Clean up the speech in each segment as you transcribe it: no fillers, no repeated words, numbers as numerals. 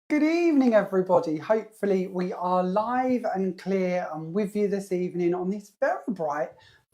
Good evening, everybody. Hopefully we are live and clear and with you this evening on this very bright,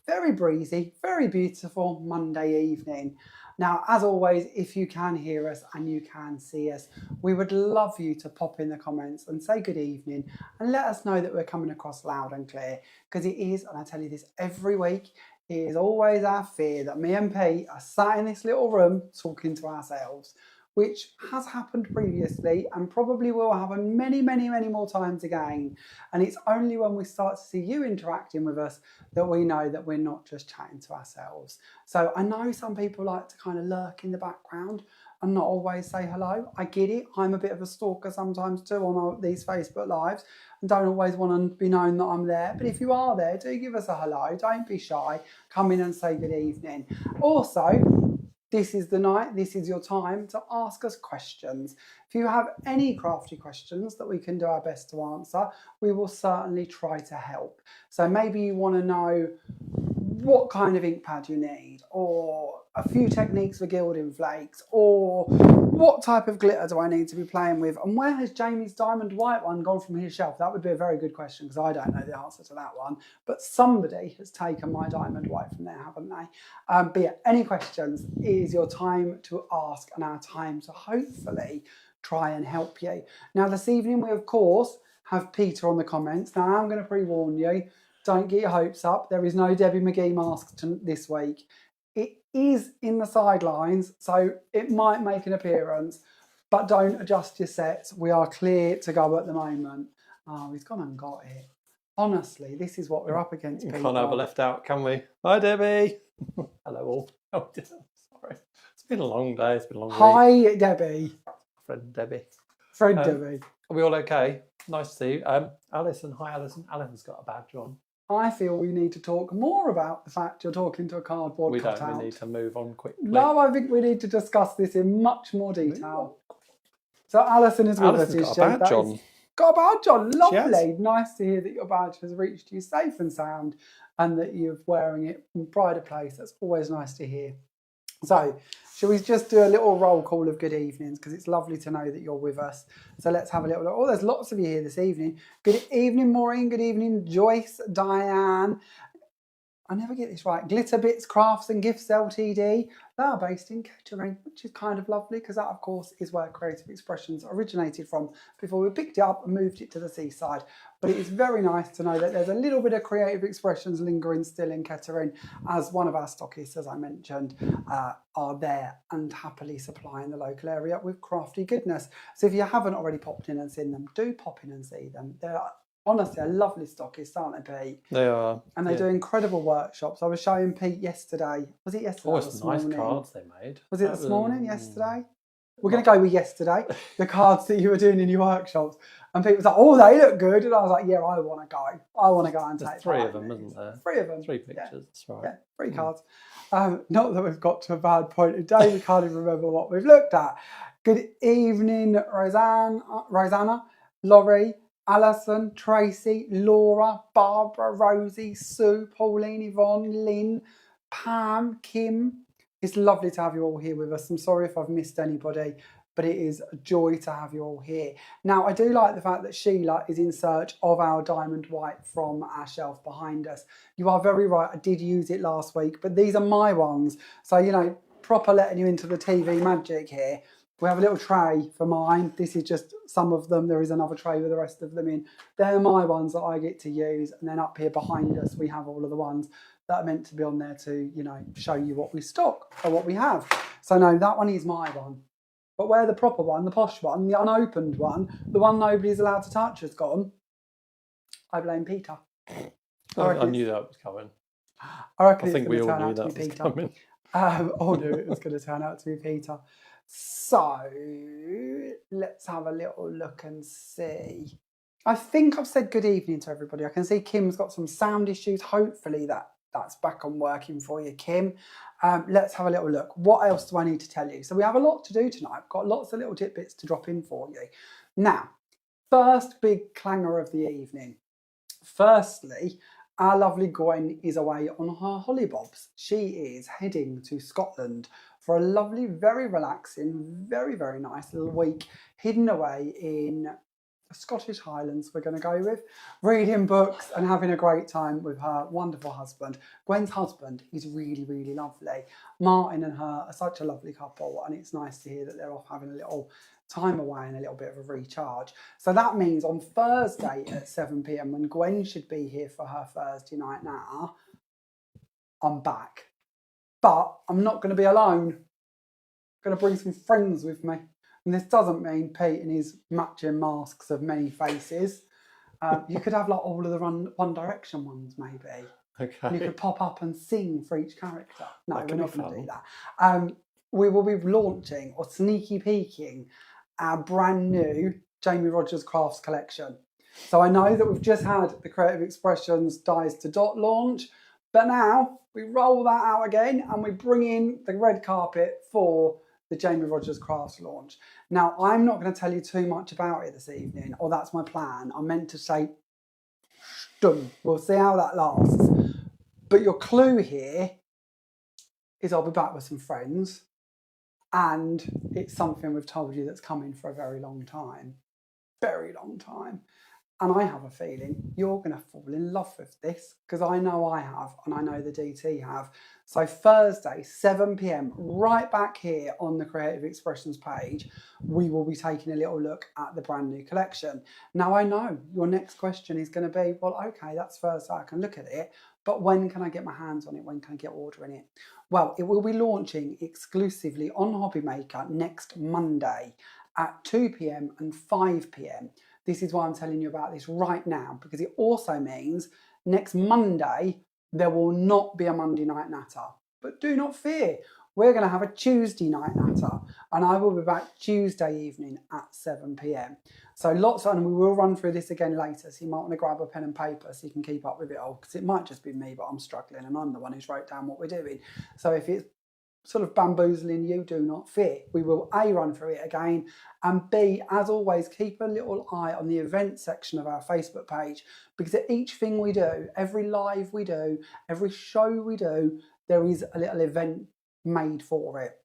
very breezy, very beautiful Monday evening. Now, as always, if you can hear us and you can see us, we would love you to pop in the comments and say good evening and let us know that we're coming across loud and clear, because it is, and I tell you this every week, it is always our fear that me and Pete are sat in this little room talking to ourselves, which has happened previously and probably will happen many, many, many more times again. And it's only when we start to see you interacting with us that we know that we're not just chatting to ourselves. So I know some people like to kind of lurk in the background and not always say hello. I get it. I'm a bit of a stalker sometimes too on these Facebook Lives and don't always want to be known that I'm there. But if you are there, do give us a hello. Don't be shy. Come in and say good evening. Also, this is the night, this is your time to ask us questions. If you have any crafty questions that we can do our best to answer, we will certainly try to help. So maybe you want to know what kind of ink pad you need, or a few techniques for gilding flakes, or what type of glitter do I need to be playing with, and where has Jamie's diamond white one gone from his shelf? That would be a very good question, because I don't know the answer to that one, but somebody has taken my diamond white from there, haven't they? But yeah, any questions, it is your time to ask and our time to hopefully try and help you. Now this evening we of course have Peter on the comments. Now I'm going to pre-warn you, don't get your hopes up. There is no Debbie McGee mask this week. It is in the sidelines, so it might make an appearance, but don't adjust your sets. We are clear to go at the moment. Oh, he's gone and got it. Honestly, this is what we're up against. We can't have a left out, can we? Hi, Debbie. Hello, all. Oh, sorry. It's been a long day. It's been a long week. Hi, Debbie. Friend Debbie. Debbie. Are we all okay? Nice to see you. Alison. Hi, Alison. Alison's got a badge on. I feel we need to talk more about the fact you're talking to a cardboard cutout. We need to move on quickly. No, I think we need to discuss this in much more detail. So Alison is with us. Alison's got a badge on. Got a badge on. Lovely. Nice to hear that your badge has reached you safe and sound and that you're wearing it in pride of place. That's always nice to hear. So, shall we just do a little roll call of good evenings, because it's lovely to know that you're with us. So let's have a little look. Oh, there's lots of you here this evening. Good evening, Maureen. Good evening, Joyce, Diane. I never get this right. Glitter Bits Crafts and Gifts Ltd. They are based in Kettering, which is kind of lovely, because that, of course, is where Creative Expressions originated from before we picked it up and moved it to the seaside. But it is very nice to know that there's a little bit of Creative Expressions lingering still in Kettering, as one of our stockists, as I mentioned, are there and happily supplying the local area with crafty goodness. So if you haven't already popped in and seen them, do pop in and see them. They're honestly a lovely stockist, aren't they, Pete? They are. And they do incredible workshops. I was showing Pete yesterday. Was it yesterday? Oh, it's nice cards they made. Was it this morning? Yesterday? We're going to go with yesterday. The cards that you were doing in your workshops. And Pete was like, oh, they look good. And I was like, yeah, I want to go. I want to go and take three of them, isn't there? 3 of them. 3 pictures, that's right. Yeah, 3 cards. Not that we've got to a bad point of day. We can't even remember what we've looked at. Good evening, Rosanna, Laurie, Alison, Tracy, Laura, Barbara, Rosie, Sue, Pauline, Yvonne, Lynn, Pam, Kim. It's lovely to have you all here with us. I'm sorry if I've missed anybody, but it is a joy to have you all here. Now, I do like the fact that Sheila is in search of our diamond white from our shelf behind us. You are very right, I did use it last week, but these are my ones. So, you know, proper letting you into the TV magic here. We have a little tray for mine. This is just some of them. There is another tray with the rest of them in. They're my ones that I get to use. And then up here behind us, we have all of the ones that are meant to be on there to, you know, show you what we stock or what we have. So no, that one is my one. But where the proper one, the posh one, the unopened one, the one nobody's allowed to touch has gone, I blame Peter. I knew that was coming. I think we all knew that was coming. All knew it was going to turn out to be Peter. So let's have a little look and see. I think I've said good evening to everybody. I can see Kim's got some sound issues. Hopefully that's back on working for you, Kim. Let's have a little look. What else do I need to tell you? So we have a lot to do tonight. I've got lots of little tidbits to drop in for you. Now, first big clanger of the evening. Firstly, our lovely Gwen is away on her hollybobs. She is heading to Scotland for a lovely, very relaxing, very, very nice little week hidden away in the Scottish Highlands. We're going to go with reading books and having a great time with her wonderful husband. Gwen's husband is really, really lovely. Martin and her are such a lovely couple, and it's nice to hear that they're off having a little time away and a little bit of a recharge. So that means on Thursday at 7 p.m, when Gwen should be here for her Thursday night now, I'm back. But I'm not going to be alone. I'm going to bring some friends with me. And this doesn't mean Pete and his matching masks of many faces. You could have like all of the One Direction ones, maybe. Okay. And you could pop up and sing for each character. No, That we're could not be going to do fun. that. We will be launching or sneaky peeking our brand new Jamie Rogers Crafts collection. So I know that we've just had the Creative Expressions Dies to Dot launch, but now we roll that out again and we bring in the red carpet for the Jamie Rogers Crafts launch. Now, I'm not going to tell you too much about it this evening, or that's my plan. I meant to say, stum. We'll see how that lasts. But your clue here is I'll be back with some friends, and it's something we've told you that's coming for a very long time. Very long time. And I have a feeling you're going to fall in love with this, because I know I have, and I know the DT have. So Thursday, 7 p.m, right back here on the Creative Expressions page, we will be taking a little look at the brand new collection. Now, I know your next question is going to be, well, okay, that's Thursday, I can look at it, but when can I get my hands on it? When can I get ordering it? Well, it will be launching exclusively on Hobby Maker next Monday at 2 p.m. and 5 p.m. This is why I'm telling you about this right now, because it also means next Monday, there will not be a Monday night natter. But do not fear, we're going to have a Tuesday night natter, and I will be back Tuesday evening at 7 p.m. So lots on, and we will run through this again later, so you might want to grab a pen and paper so you can keep up with it all, because it might just be me, but I'm struggling, and I'm the one who's wrote down what we're doing. So if it's sort of bamboozling you, do not fear. We will A, run through it again, and B, as always, keep a little eye on the event section of our Facebook page, because at each thing we do, every live we do, every show we do, there is a little event made for it.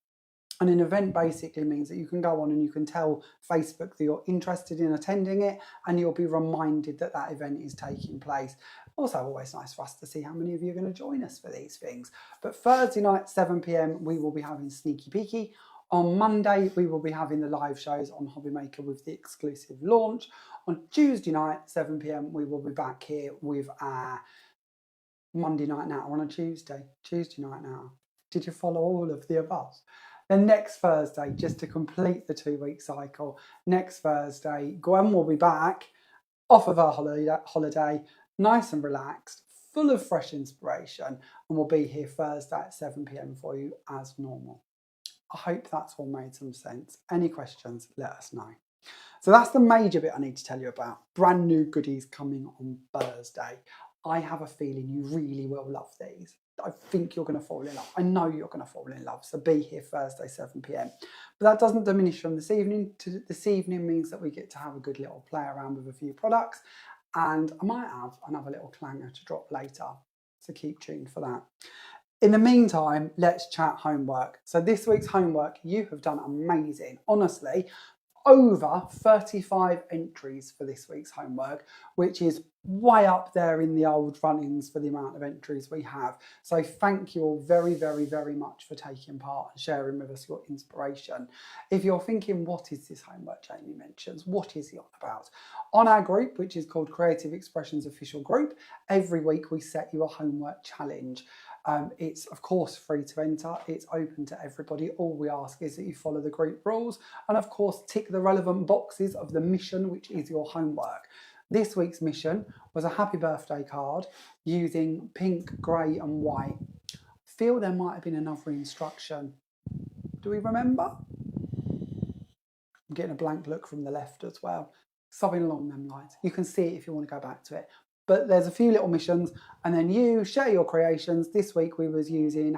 And an event basically means that you can go on and you can tell Facebook that you're interested in attending it, and you'll be reminded that that event is taking place. Also, always nice for us to see how many of you are going to join us for these things. But Thursday night, 7 p.m, we will be having Sneaky Peeky. On Monday, we will be having the live shows on Hobby Maker with the exclusive launch. On Tuesday night, 7 p.m, we will be back here with our Monday night natter on a Tuesday night natter. Did you follow all of the above? Then next Thursday, just to complete the 2-week cycle, next Thursday, Gwen will be back off of our holiday, nice and relaxed, full of fresh inspiration, and we'll be here Thursday at 7 p.m. for you as normal. I hope that's all made some sense. Any questions, let us know. So that's the major bit I need to tell you about. Brand new goodies coming on Thursday. I have a feeling you really will love these. I think you're going to fall in love. I know you're going to fall in love. So be here Thursday, 7 p.m. But that doesn't diminish from this evening. This evening means that we get to have a good little play around with a few products. And I might have another little clanger to drop later. So keep tuned for that. In the meantime, let's chat homework. So this week's homework, you have done amazing. Honestly, over 35 entries for this week's homework, which is way up there in the old runnings for the amount of entries we have. So thank you all very, very, very much for taking part and sharing with us your inspiration. If you're thinking, what is this homework Jamie mentions? What is he on about? On our group, which is called Creative Expressions Official Group, every week we set you a homework challenge. It's of course free to enter, it's open to everybody. All we ask is that you follow the group rules and of course tick the relevant boxes of the mission, which is your homework. This week's mission was a happy birthday card using pink, grey and white. I feel there might have been another instruction. Do we remember? I'm getting a blank look from the left as well. Something along them lines. You can see it if you want to go back to it. But there's a few little missions, and then you share your creations. This week we was using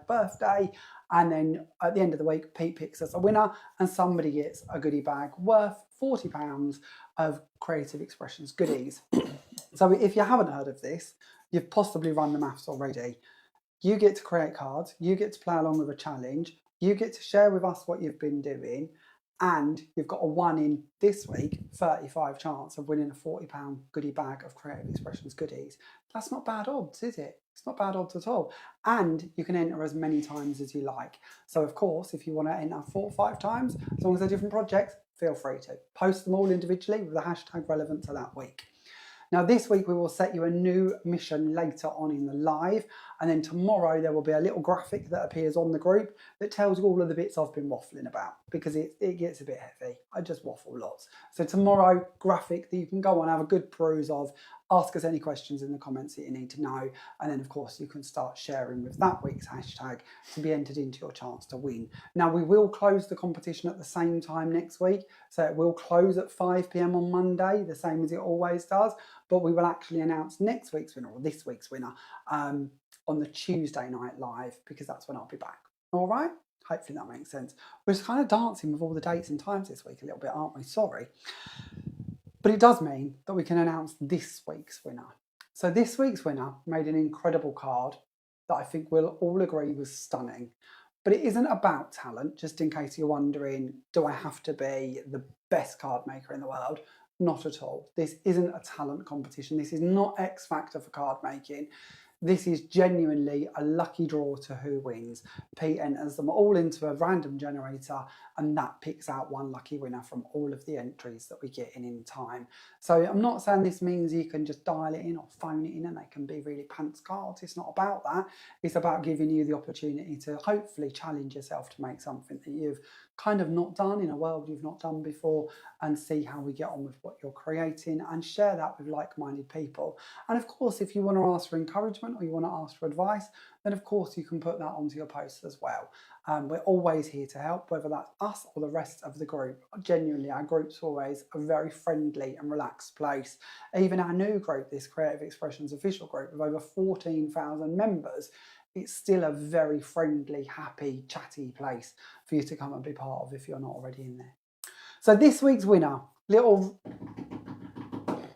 #birthday, and then at the end of the week, Pete picks us a winner, and somebody gets a goodie bag worth £40 of Creative Expressions goodies. So if you haven't heard of this, you've possibly run the maths already. You get to create cards, you get to play along with a challenge, You get to share with us what you've been doing, and you've got a 1 in this week 35 chance of winning a £40 goodie bag of Creative Expressions goodies. That's not bad odds, is it? It's not bad odds at all. And you can enter as many times as you like. So of course, if you want to enter 4 or 5 times, as long as they're different projects, feel free to. Post them all individually with the hashtag relevant to that week. Now this week we will set you a new mission later on in the live, and then tomorrow there will be a little graphic that appears on the group that tells you all of the bits I've been waffling about, because it gets a bit heavy. I just waffle lots. So tomorrow, graphic that you can go on, have a good peruse of, ask us any questions in the comments that you need to know, and then of course you can start sharing with that week's hashtag to be entered into your chance to win. Now we will close the competition at the same time next week, so it will close at 5 PM on Monday, the same as it always does, but we will actually announce next week's winner, or this week's winner, on the Tuesday night live, because that's when I'll be back. All right? Hopefully that makes sense. We're just kind of dancing with all the dates and times this week a little bit, aren't we? Sorry. But it does mean that we can announce this week's winner. So this week's winner made an incredible card that I think we'll all agree was stunning. But it isn't about talent, just in case you're wondering, do I have to be the best card maker in the world? Not at all. This isn't a talent competition. This is not X Factor for card making. This is genuinely a lucky draw to who wins. Pete enters them all into a random generator, and that picks out one lucky winner from all of the entries that we get in time. So I'm not saying this means you can just dial it in or phone it in and they can be really pants cards. It's not about that. It's about giving you the opportunity to hopefully challenge yourself to make something that you've kind of not done in a world you've not done before, and see how we get on with what you're creating, and share that with like-minded people. And of course, if you want to ask for encouragement or you want to ask for advice, then of course you can put that onto your posts as well. We're always here to help, whether that's us or the rest of the group. Genuinely, our group's always a very friendly and relaxed place. Even our new group, this Creative Expressions official group, with over 14,000 members, it's still a very friendly, happy, chatty place for you to come and be part of if you're not already in there. So this week's winner,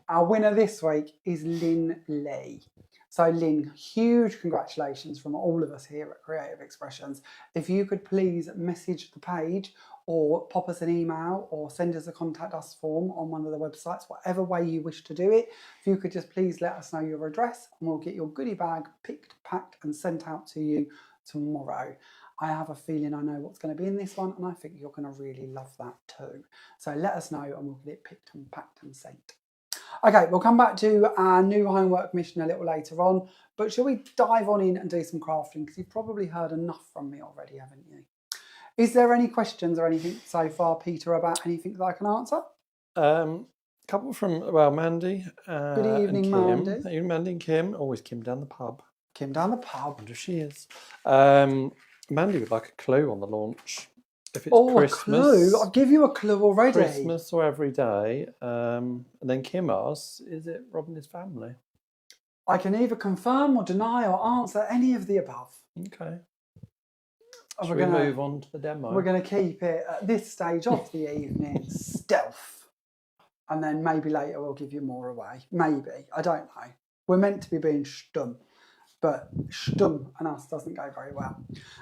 our winner this week is Lynn Lee. So Lynn, huge congratulations from all of us here at Creative Expressions. If you could please message the page or pop us an email or send us a contact us form on one of the websites, whatever way you wish to do it. If you could just please let us know your address, and we'll get your goodie bag picked, packed and sent out to you tomorrow. I have a feeling I know what's going to be in this one, and I think you're going to really love that too. So let us know and we'll get it picked and packed and sent. Okay, we'll come back to our new homework mission a little later on, but shall we dive on in and do some crafting? Because you've probably heard enough from me already, haven't you? Is there any questions or anything so far, Peter, about anything that I can answer? Couple from, Mandy. Good evening, Mandy. Good evening, Mandy and Kim. Always Kim down the pub. Kim down the pub. I wonder if she is. Mandy would like a clue on the launch. If it's Christmas, a clue? I'll give you a clue already. Christmas or every day. And then Kim asks, is it Rob and his family? I can either confirm or deny or answer any of the above. Okay. We're going to move on to the demo. We're going to keep it at this stage of the evening stealth. And then maybe later we'll give you more away. Maybe. I don't know. We're meant to be being stum. But stum and us doesn't go very well.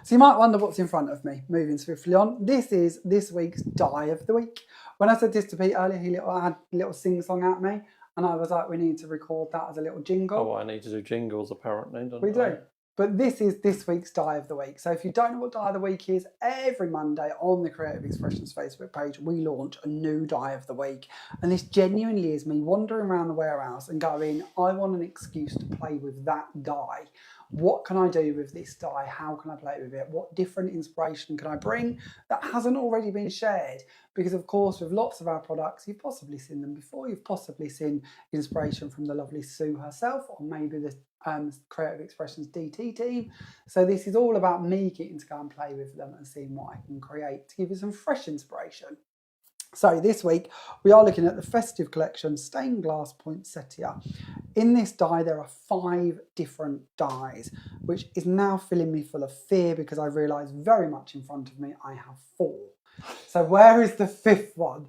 So you might wonder what's in front of me. Moving swiftly on. This is this week's die of the week. When I said this to Pete earlier, he had a little sing-song at me. And I was like, we need to record that as a little jingle. Oh, I need to do jingles apparently, don't we do. But this is this week's die of the week. So if you don't know what die of the week is, every Monday on the Creative Expressions Facebook page, we launch a new die of the week. And this genuinely is me wandering around the warehouse and going, I want an excuse to play with that die. What can I do with this die? How can I play with it? What different inspiration can I bring that hasn't already been shared? Because of course, with lots of our products, you've possibly seen them before. You've possibly seen inspiration from the lovely Sue herself, or maybe the Creative Expressions DT team. So this is all about me getting to go and play with them and seeing what I can create to give you some fresh inspiration. So this week we are looking at the Festive Collection Stained Glass Poinsettia. In this die there are 5 different dies, which is now filling me full of fear because I realise very much in front of me I have 4. So where is the 5th one?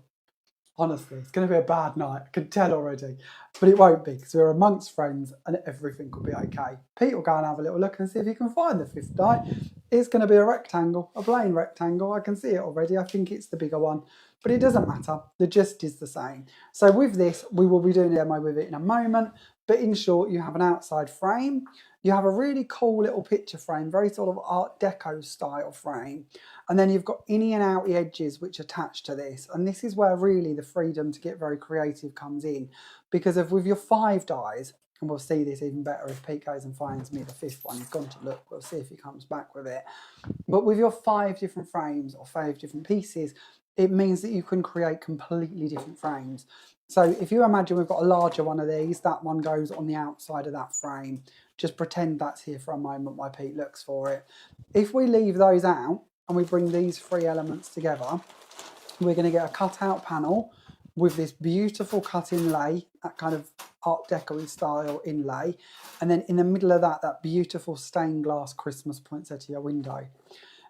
Honestly, it's going to be a bad night. I can tell already. But it won't be because we're amongst friends and everything will be okay. Pete will go and have a little look and see if he can find the 5th die. It's going to be a rectangle, a plain rectangle. I can see it already. I think it's the bigger one, but it doesn't matter. The gist is the same. So with this, we will be doing a demo with it in a moment. But in short, you have an outside frame. You have a really cool little picture frame, very sort of Art Deco style frame. And then you've got inny and outy edges which attach to this. And this is where really the freedom to get very creative comes in. Because with your 5 dies, and we'll see this even better if Pete goes and finds me the 5th one. He's gone to look. We'll see if he comes back with it. But with your 5 different frames or 5 different pieces, it means that you can create completely different frames. So if you imagine we've got a larger one of these, that one goes on the outside of that frame. Just pretend that's here for a moment while Pete looks for it. If we leave those out and we bring these 3 elements together, we're going to get a cut-out panel with this beautiful cut inlay, that kind of Art Deco style inlay, and then in the middle of that, that beautiful stained glass Christmas poinsettia window.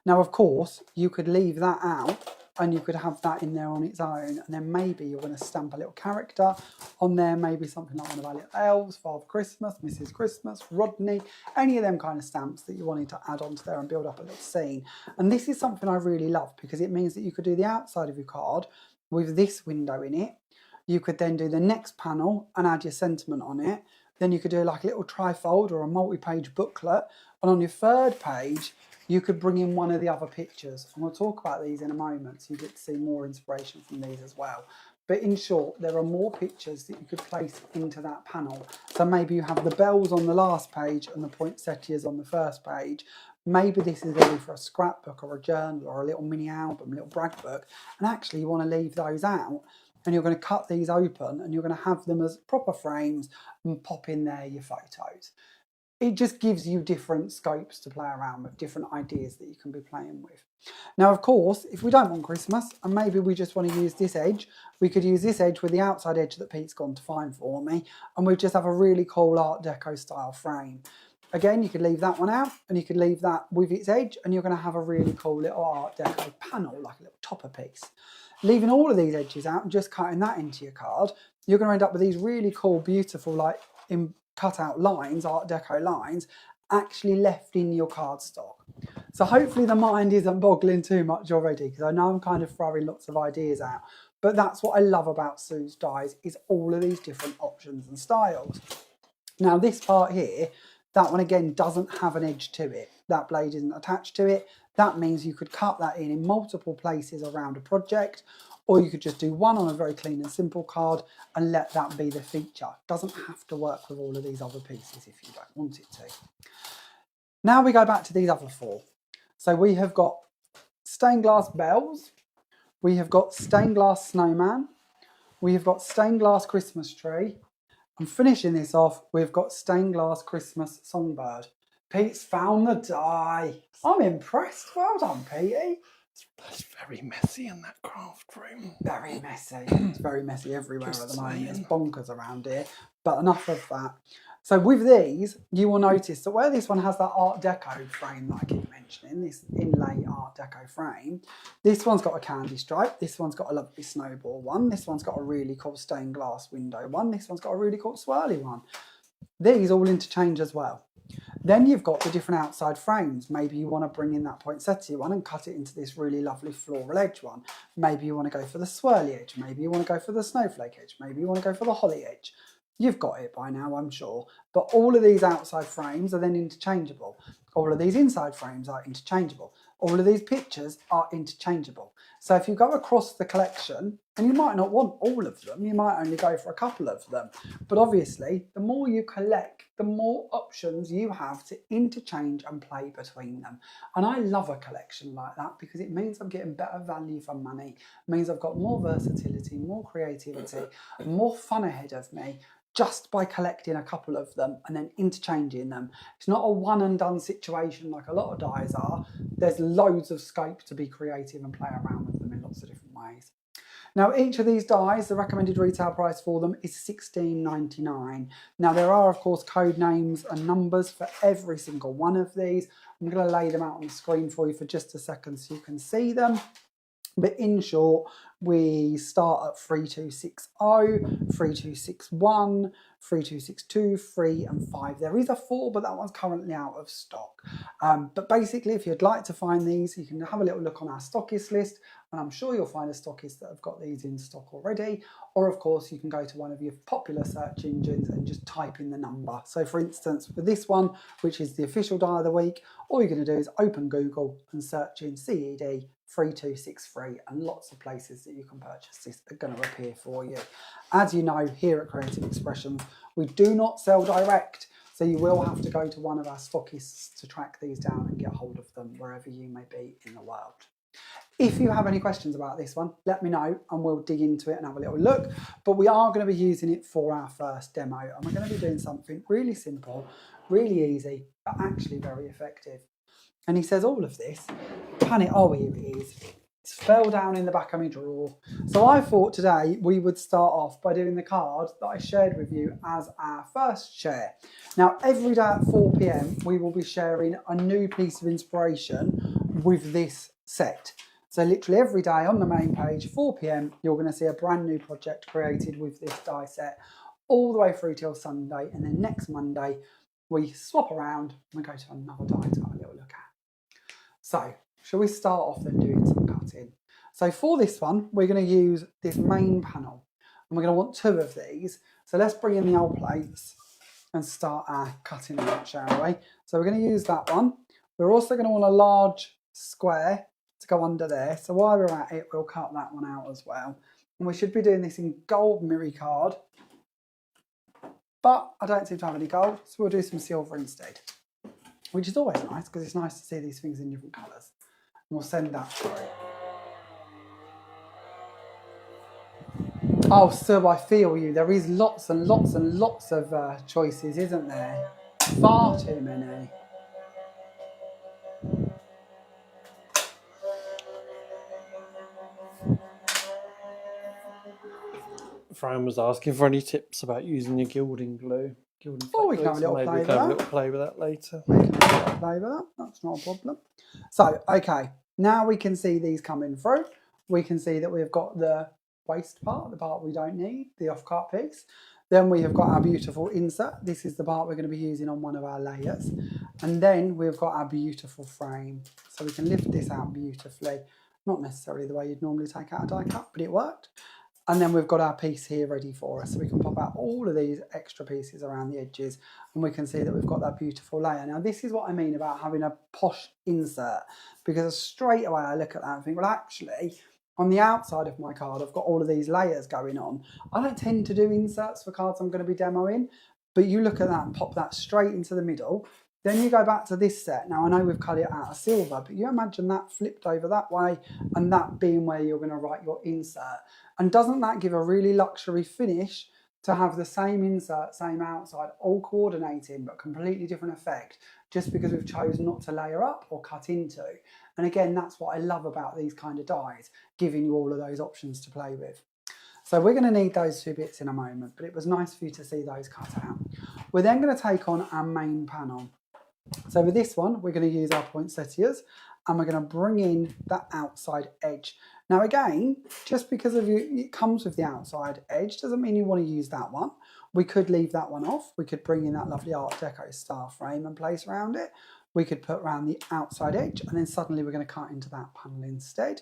Now, of course, you could leave that out and you could have that in there on its own, and then maybe you're going to stamp a little character on there, maybe something like one of our little elves, Father Christmas, Mrs. Christmas, Rodney, any of them kind of stamps that you wanted to add onto there and build up a little scene. And this is something I really love because it means that you could do the outside of your card with this window in it. You could then do the next panel and add your sentiment on it. Then you could do like a little trifold or a multi-page booklet. And on your 3rd page, you could bring in one of the other pictures. And we'll talk about these in a moment, so you get to see more inspiration from these as well. But in short, there are more pictures that you could place into that panel. So maybe you have the bells on the last page and the poinsettias on the 1st page. Maybe this is ready for a scrapbook or a journal or a little mini album, a little brag book. And actually you want to leave those out. And you're going to cut these open and you're going to have them as proper frames and pop in there your photos. It just gives you different scopes to play around with, different ideas that you can be playing with. Now, of course, if we don't want Christmas and maybe we just want to use this edge, we could use this edge with the outside edge that Pete's gone to find for me, and we just have a really cool Art Deco style frame. Again, you could leave that one out and you could leave that with its edge and you're going to have a really cool little Art Deco panel, like a little topper piece. Leaving all of these edges out and just cutting that into your card, you're going to end up with these really cool, beautiful, like cut out lines, Art Deco lines, actually left in your cardstock. So hopefully the mind isn't boggling too much already, because I know I'm kind of throwing lots of ideas out. But that's what I love about Sue's dies, is all of these different options and styles. Now this part here, that one again doesn't have an edge to it. That blade isn't attached to it. That means you could cut that in multiple places around a project, or you could just do one on a very clean and simple card and let that be the feature. Doesn't have to work with all of these other pieces if you don't want it to. Now we go back to these other 4. So we have got stained glass bells, we have got stained glass snowman, we have got stained glass Christmas tree, and finishing this off, we've got stained glass Christmas songbird. Pete's found the die. I'm impressed. Well done, Petey. It's very messy in that craft room. Very messy. It's very messy everywhere at the moment. It's bonkers around here. But enough of that. So with these, you will notice that where this one has that Art Deco frame that I keep mentioning, this inlay Art Deco frame, this one's got a candy stripe, this one's got a lovely snowball one, this one's got a really cool stained glass window one, this one's got a really cool swirly one. These all interchange as well. Then you've got the different outside frames. Maybe you want to bring in that poinsettia one and cut it into this really lovely floral edge one. Maybe you want to go for the swirly edge. Maybe you want to go for the snowflake edge. Maybe you want to go for the holly edge. You've got it by now, I'm sure. But all of these outside frames are then interchangeable. All of these inside frames are interchangeable. All of these pictures are interchangeable. So if you go across the collection, and you might not want all of them, you might only go for a couple of them. But obviously, the more you collect, the more options you have to interchange and play between them. And I love a collection like that because it means I'm getting better value for money. It means I've got more versatility, more creativity, more fun ahead of me, just by collecting a couple of them and then interchanging them. It's not a one and done situation like a lot of dies are. There's loads of scope to be creative and play around with them in lots of different ways. Now each of these dies, the recommended retail price for them is $16.99. Now there are of course code names and numbers for every single one of these. I'm going to lay them out on the screen for you for just a second so you can see them. But in short, we start at 3260, 3261, 3262, 3 and 5. There is a 4, but that one's currently out of stock. But basically, if you'd like to find these, you can have a little look on our stockist list, and I'm sure you'll find a stockist that have got these in stock already. Or of course, you can go to one of your popular search engines and just type in the number. So for instance, for this one, which is the official die of the week, all you're going to do is open Google and search in CED 3263, and lots of places that you can purchase this are going to appear for you. As you know, here at Creative Expressions, we do not sell direct, so you will have to go to one of our stockists to track these down and get hold of them wherever you may be in the world. If you have any questions about this one, let me know and we'll dig into it and have a little look. But we are going to be using it for our first demo, and we're going to be doing something really simple, really easy, but actually very effective. And he says all of this, oh, here it is. It's fell down in the back of my drawer. So I thought today we would start off by doing the card that I shared with you as our first share. Now, every day at 4 p.m, we will be sharing a new piece of inspiration with this set. So literally every day on the main page, 4 p.m, you're going to see a brand new project created with this die set all the way through till Sunday. And then next Monday, we swap around and we go to another die to have a little look at. So, shall we start off then doing some cutting? So for this one, we're going to use this main panel, and we're going to want 2 of these. So let's bring in the old plates and start our cutting out, shall we? So we're going to use that one. We're also going to want a large square to go under there. So while we're at it, we'll cut that one out as well. And we should be doing this in gold mirror card, but I don't seem to have any gold, so we'll do some silver instead, which is always nice because it's nice to see these things in different colours. And we'll send that through. Oh, Sub, I feel you. There is lots and lots and lots of choices, isn't there? Far too many. Fran was asking for any tips about using your gilding glue. Oh, we can have a little play with that. We can have a little play with that later. We can have a little play with that. That's not a problem. So, okay, now we can see these coming through. We can see that we've got the waste part, the part we don't need, the off-cut piece. Then we have got our beautiful insert. This is the part we're going to be using on one of our layers. And then we've got our beautiful frame. So we can lift this out beautifully. Not necessarily the way you'd normally take out a die cut, but it worked. And then we've got our piece here ready for us. So we can pop out all of these extra pieces around the edges, and we can see that we've got that beautiful layer. Now, this is what I mean about having a posh insert, because straight away I look at that and think, well, actually, on the outside of my card, I've got all of these layers going on. I don't tend to do inserts for cards I'm going to be demoing, but you look at that and pop that straight into the middle. Then you go back to this set. Now, I know we've cut it out of silver, but you imagine that flipped over that way and that being where you're going to write your insert. And doesn't that give a really luxury finish to have the same insert, same outside, all coordinating, but completely different effect, just because we've chosen not to layer up or cut into? And again, that's what I love about these kind of dies, giving you all of those options to play with. So we're going to need those 2 bits in a moment, but it was nice for you to see those cut out. We're then going to take on our main panel. So with this one, we're going to use our poinsettias, and we're going to bring in that outside edge. Now again, just because it comes with the outside edge doesn't mean you want to use that one. We could leave that one off. We could bring in that lovely Art Deco star frame and place around it. We could put around the outside edge, and then suddenly we're going to cut into that panel instead.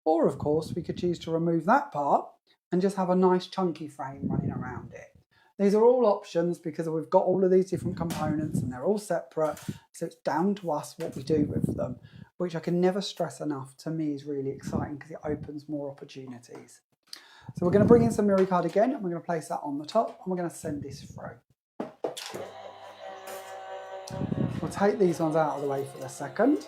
Or of course, we could choose to remove that part and just have a nice chunky frame running around it. These are all options because we've got all of these different components and they're all separate, so it's down to us what we do with them, which I can never stress enough. To me is really exciting because it opens more opportunities. So we're going to bring in some mirror card again, and we're going to place that on the top, and we're going to send this through. We'll take these ones out of the way for the second,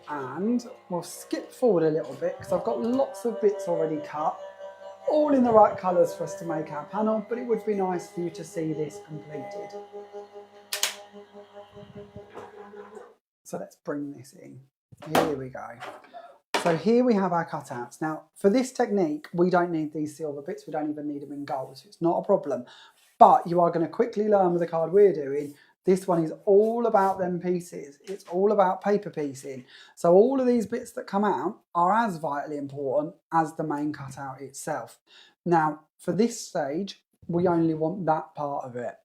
and we'll skip forward a little bit because I've got lots of bits already cut, all in the right colours for us to make our panel, but it would be nice for you to see this completed. So let's bring this in. Here we go. So here we have our cutouts. Now, for this technique, we don't need these silver bits. We don't even need them in gold, so it's not a problem. But you are going to quickly learn with the card we're doing This one is all about them pieces. It's all about paper piecing. So all of these bits that come out are as vitally important as the main cutout itself. Now, for this stage, we only want that part of it.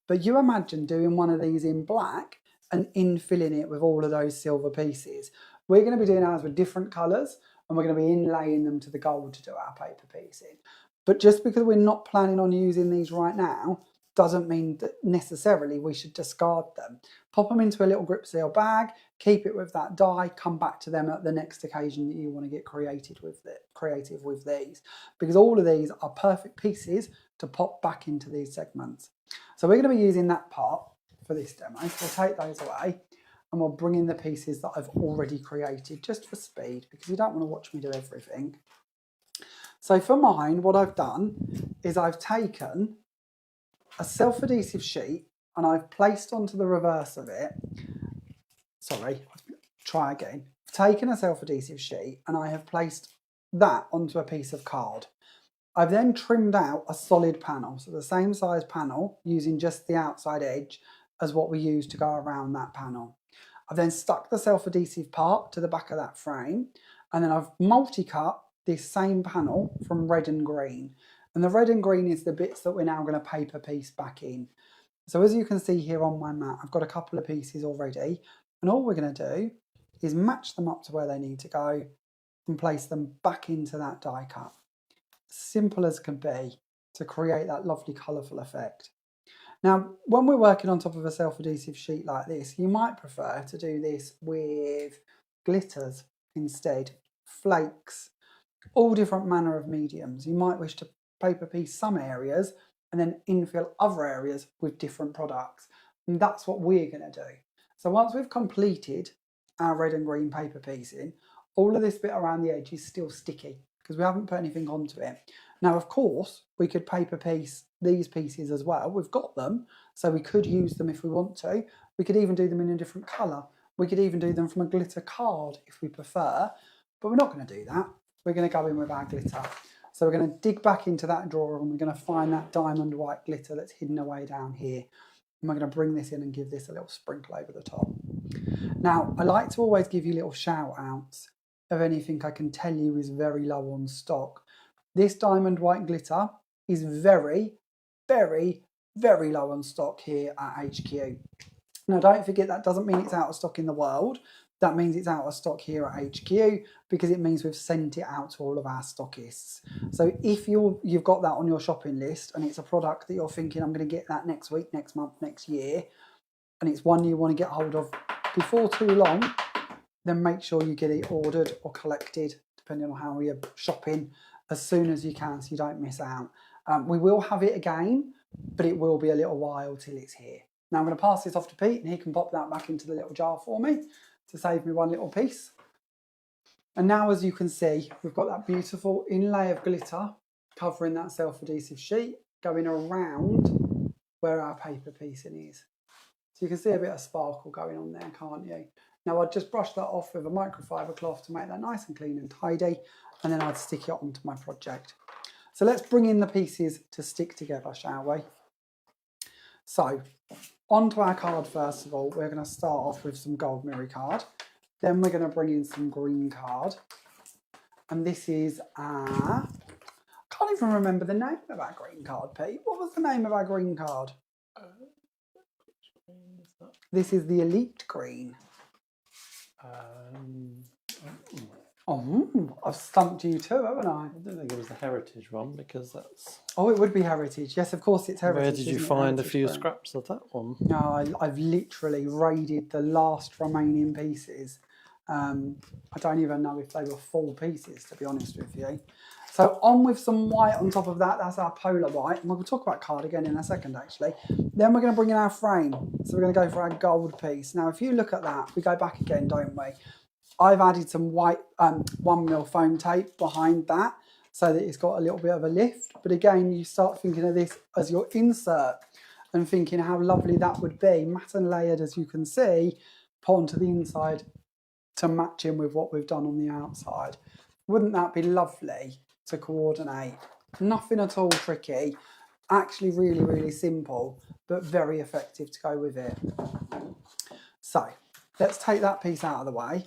But you imagine doing one of these in black and infilling it with all of those silver pieces. We're going to be doing ours with different colours, and we're going to be inlaying them to the gold to do our paper piecing. But just because we're not planning on using these right now, doesn't mean that necessarily we should discard them. Pop them into a little grip seal bag, keep it with that die, come back to them at the next occasion that you want to get creative with these, because all of these are perfect pieces to pop back into these segments. So we're going to be using that part for this demo. So we'll take those away and we'll bring in the pieces that I've already created just for speed, because you don't want to watch me do everything. So for mine, what I've done is I've taken a self-adhesive sheet and I've placed onto the reverse of it, try again. I've taken a self-adhesive sheet and I have placed that onto a piece of card. I've then trimmed out a solid panel, so the same size panel using just the outside edge as what we use to go around that panel. I've then stuck the self-adhesive part to the back of that frame, and then I've multi-cut this same panel from red and green. And the red and green is the bits that we're now going to paper piece back in. So as you can see here on my mat, I've got a couple of pieces already, and all we're going to do is match them up to where they need to go and place them back into that die cut. Simple as can be to create that lovely colourful effect. Now, when we're working on top of a self-adhesive sheet like this, you might prefer to do this with glitters instead, flakes, all different manner of mediums. You might wish to paper piece some areas and then infill other areas with different products. And that's what we're going to do. So once we've completed our red and green paper piecing, all of this bit around the edge is still sticky because we haven't put anything onto it. Now, of course, we could paper piece these pieces as well. We've got them, so we could use them if we want to. We could even do them in a different colour. We could even do them from a glitter card if we prefer, but we're not going to do that. We're going to go in with our glitter. So we're going to dig back into that drawer and we're going to find that diamond white glitter that's hidden away down here. And we're going to bring this in and give this a little sprinkle over the top. Now, I like to always give you little shout outs of anything I can tell you is very low on stock. This diamond white glitter is very, very, very low on stock here at HQ. Now, don't forget that doesn't mean it's out of stock in the world. That means it's out of stock here at HQ because it means we've sent it out to all of our stockists. So if you've got that on your shopping list and it's a product that you're thinking, I'm going to get that next week, next month, next year, and it's one you want to get hold of before too long, then make sure you get it ordered or collected, depending on how you're shopping, as soon as you can so you don't miss out. We will have it again, but it will be a little while till it's here. Now I'm going to pass this off to Pete and he can pop that back into the little jar for me to save me one little piece. And now, as you can see, we've got that beautiful inlay of glitter covering that self-adhesive sheet going around where our paper piecing is. So you can see a bit of sparkle going on there, can't you? Now I'd just brush that off with a microfiber cloth to make that nice and clean and tidy, and then I'd stick it onto my project. So let's bring in the pieces to stick together, shall we? So onto our card first of all, we're going to start off with some gold mirror card. Then we're going to bring in some green card. And this is our... I can't even remember the name of our green card, Pete. What was the name of our green card? This is the Elite Green. I've stumped you too, haven't I? I don't think it was the heritage one because that's... Oh, it would be heritage. Yes, of course it's heritage. Where did you find a few scraps of that one? No, I've literally raided the last remaining pieces. I don't even know if they were full pieces, to be honest with you. So on with some white on top of that. That's our polar white. And we'll talk about card again in a second, actually. Then we're going to bring in our frame. So we're going to go for our gold piece. Now, if you look at that, we go back again, don't we? I've added some white 1mm foam tape behind that so that it's got a little bit of a lift. But again, you start thinking of this as your insert and thinking how lovely that would be, matte and layered as you can see, put onto the inside to match in with what we've done on the outside. Wouldn't that be lovely to coordinate? Nothing at all tricky. Actually really, really simple, but very effective to go with it. So let's take that piece out of the way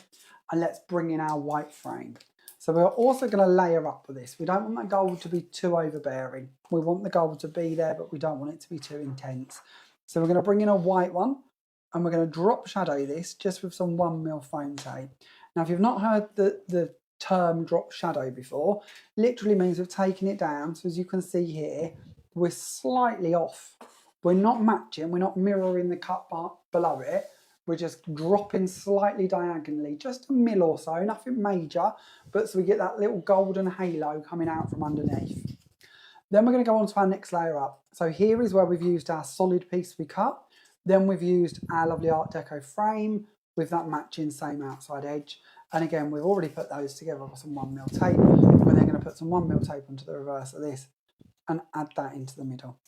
and let's bring in our white frame. So we're also going to layer up with this. We don't want that gold to be too overbearing. We want the gold to be there, but we don't want it to be too intense. So we're going to bring in a white one and we're going to drop shadow this just with some 1mm foam tape. Now, if you've not heard the term drop shadow before, literally means we've taken it down. So as you can see here, we're slightly off. We're not matching, we're not mirroring the cut part below it. We're just dropping slightly diagonally, just a mil or so, nothing major, but so we get that little golden halo coming out from underneath. Then we're going to go on to our next layer up. So here is where we've used our solid piece we cut. Then we've used our lovely Art Deco frame with that matching same outside edge. And again, we've already put those together with some 1mm tape. We're then going to put some 1mm tape onto the reverse of this and add that into the middle.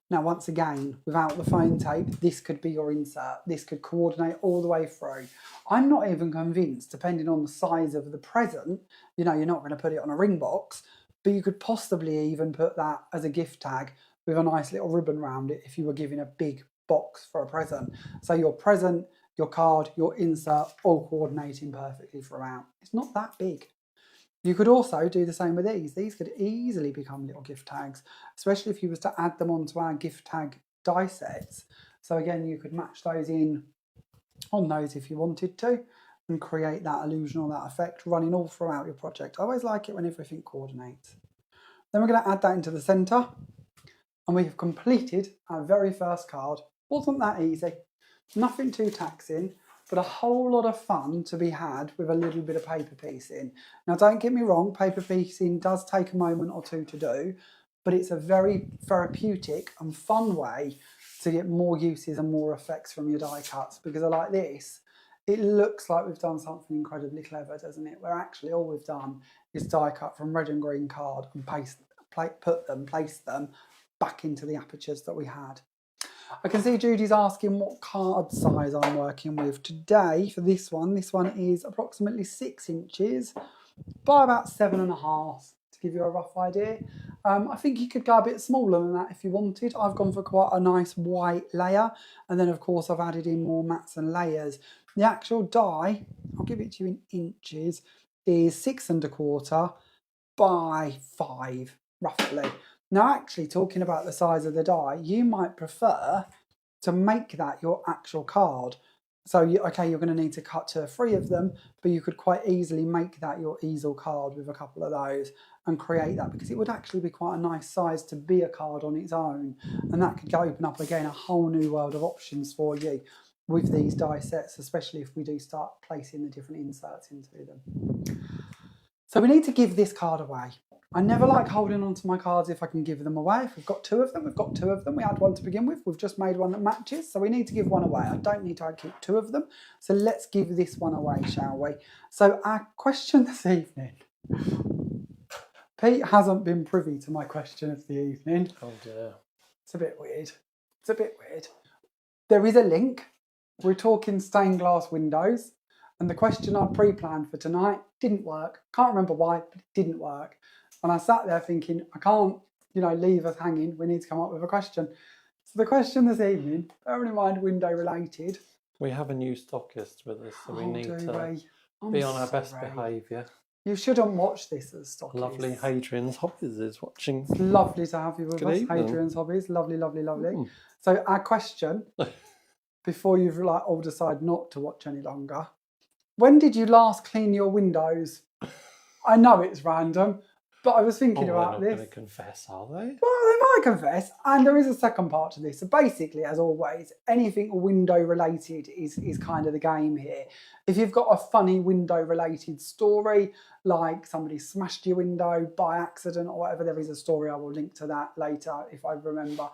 Now, once again, without the foam tape, this could be your insert. This could coordinate all the way through. I'm not even convinced, depending on the size of the present, you know, you're not going to put it on a ring box, but you could possibly even put that as a gift tag with a nice little ribbon around it if you were giving a big box for a present. So your present, your card, your insert, all coordinating perfectly throughout. It's not that big. You could also do the same with these. These could easily become little gift tags, especially if you was to add them onto our gift tag die sets. So again, you could match those in on those if you wanted to and create that illusion or that effect running all throughout your project. I always like it when everything coordinates. Then we're going to add that into the center and we have completed our very first card. Wasn't that easy? Nothing too taxing, but a whole lot of fun to be had with a little bit of paper piecing. Now, don't get me wrong, paper piecing does take a moment or two to do, but it's a very therapeutic and fun way to get more uses and more effects from your die cuts, because I like this. It looks like we've done something incredibly clever, doesn't it? Where actually all we've done is die cut from red and green card and place them back into the apertures that we had. I can see Judy's asking what card size I'm working with today for this one. This one is approximately 6 inches by about 7.5 to give you a rough idea. I think you could go a bit smaller than that if you wanted. I've gone for quite a nice white layer, and then of course I've added in more mats and layers. The actual die, I'll give it to you in inches, is 6.25 by 5 roughly. Now, actually, talking about the size of the die, you might prefer to make that your actual card. So, okay, you're going to need to cut 2 or 3 of them, but you could quite easily make that your easel card with a couple of those and create that, because it would actually be quite a nice size to be a card on its own. And that could open up, again, a whole new world of options for you with these die sets, especially if we do start placing the different inserts into them. So we need to give this card away. I never like holding on to my cards if I can give them away. If we've got 2 of them, we've got 2 of them. We had one to begin with. We've just made one that matches, so we need to give one away. I don't need to keep 2 of them. So let's give this one away, shall we? So our question this evening. Pete hasn't been privy to my question of the evening. Oh dear. It's a bit weird. It's a bit weird. There is a link. We're talking stained glass windows. And the question I pre-planned for tonight didn't work. Can't remember why, but it didn't work. And I sat there thinking, I can't, leave us hanging. We need to come up with a question. So the question this evening, bearing in mind window related. We have a new stockist with us, so we need to be on our best behaviour. You shouldn't watch this as stockist. Lovely Hadrian's Hobbies is watching. It's lovely to have you with us, Hadrian's Hobbies. Lovely, lovely, lovely. So our question, before you've all decide not to watch any longer, when did you last clean your windows? I know it's random, but I was thinking about this. They're not going to confess, are they? Well, they might confess, and there is a second part to this. So basically, as always, anything window related is kind of the game here. If you've got a funny window related story, like somebody smashed your window by accident or whatever, there is a story. I will link to that later if I remember.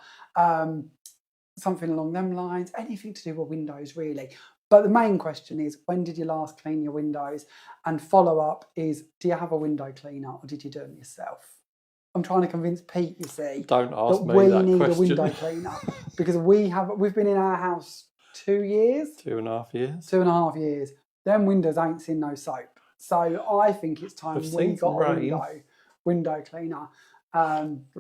Something along them lines, anything to do with windows really. But the main question is, when did you last clean your windows? And follow up is, do you have a window cleaner or did you do them yourself? I'm trying to convince Pete, you see, don't ask me that we that need question. a window cleaner, because we've been in our house 2 years. 2.5 years. 2.5 years. Them windows ain't seen no soap. So I think it's time we got a window cleaner.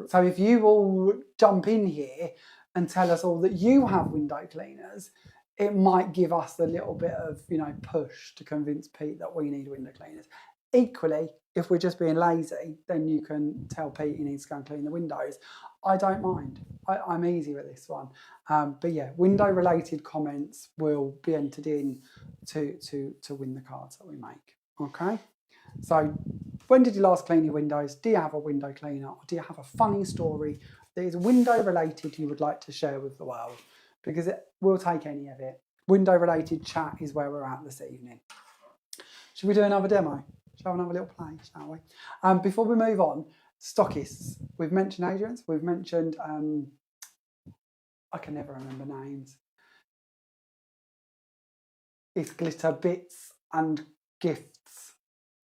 So if you all jump in here and tell us all that you have window cleaners, it might give us a little bit of, push to convince Pete that we need window cleaners. Equally, if we're just being lazy, then you can tell Pete he needs to go and clean the windows. I don't mind. I'm easy with this one. But yeah, window-related comments will be entered in to win the cards that we make. Okay? So when did you last clean your windows? Do you have a window cleaner? Or do you have a funny story that is window-related you would like to share with the world? Because we'll take any of it. Window-related chat is where we're at this evening. Should we do another demo? Shall we have another little play, shall we? Before we move on, stockists. We've mentioned agents. We've mentioned, I can never remember names. It's glitter bits and gifts.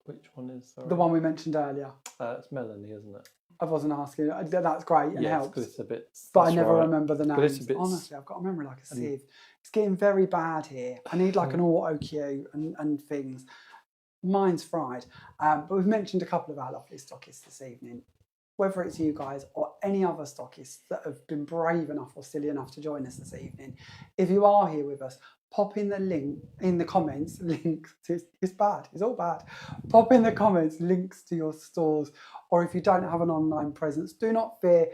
Which one is? Sorry. The one we mentioned earlier. It's Melanie, isn't it? I wasn't asking. That's great and helps. Glitter bits. But I never remember the names. Glitter bits. Honestly, I've got a memory like a sieve. It's getting very bad here. I need like an auto cue and things. Mine's fried. But we've mentioned a couple of our lovely stockists this evening. Whether it's you guys or any other stockists that have been brave enough or silly enough to join us this evening, if you are here with us, pop in the link in the comments. Links to, it's bad. It's all bad. Pop in the comments links to your stores, or if you don't have an online presence, do not fear.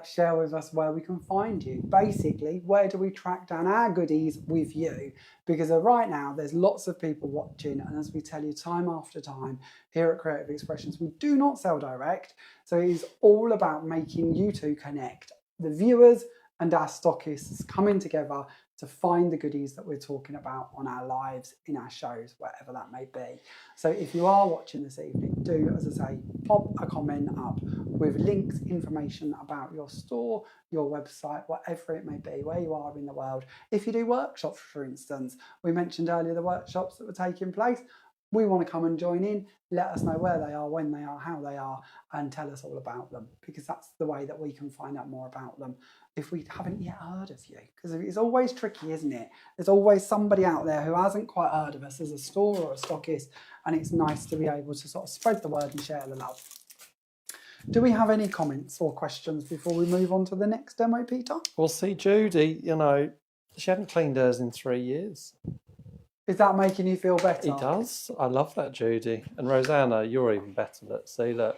Share with us where we can find you. Basically, where do we track down our goodies with you? Because right now there's lots of people watching, and as we tell you time after time here at Creative Expressions, we do not sell direct. So it is all about making you two connect, the viewers and our stockists coming together to find the goodies that we're talking about on our lives, in our shows, whatever that may be. So if you are watching this evening, do, as I say, pop a comment up with links, information about your store, your website, whatever it may be, where you are in the world. If you do workshops, for instance, we mentioned earlier the workshops that were taking place. We want to come and join in, let us know where they are, when they are, how they are, and tell us all about them, because that's the way that we can find out more about them if we haven't yet heard of you. Because it's always tricky, isn't it? There's always somebody out there who hasn't quite heard of us as a store or a stockist, and it's nice to be able to sort of spread the word and share the love. Do we have any comments or questions before we move on to the next demo, Peter? Well, see, Judy, she hadn't cleaned hers in 3 years. Is that making you feel better? It does. I love that, Judy. And Rosanna, you're even better. Let's see, look.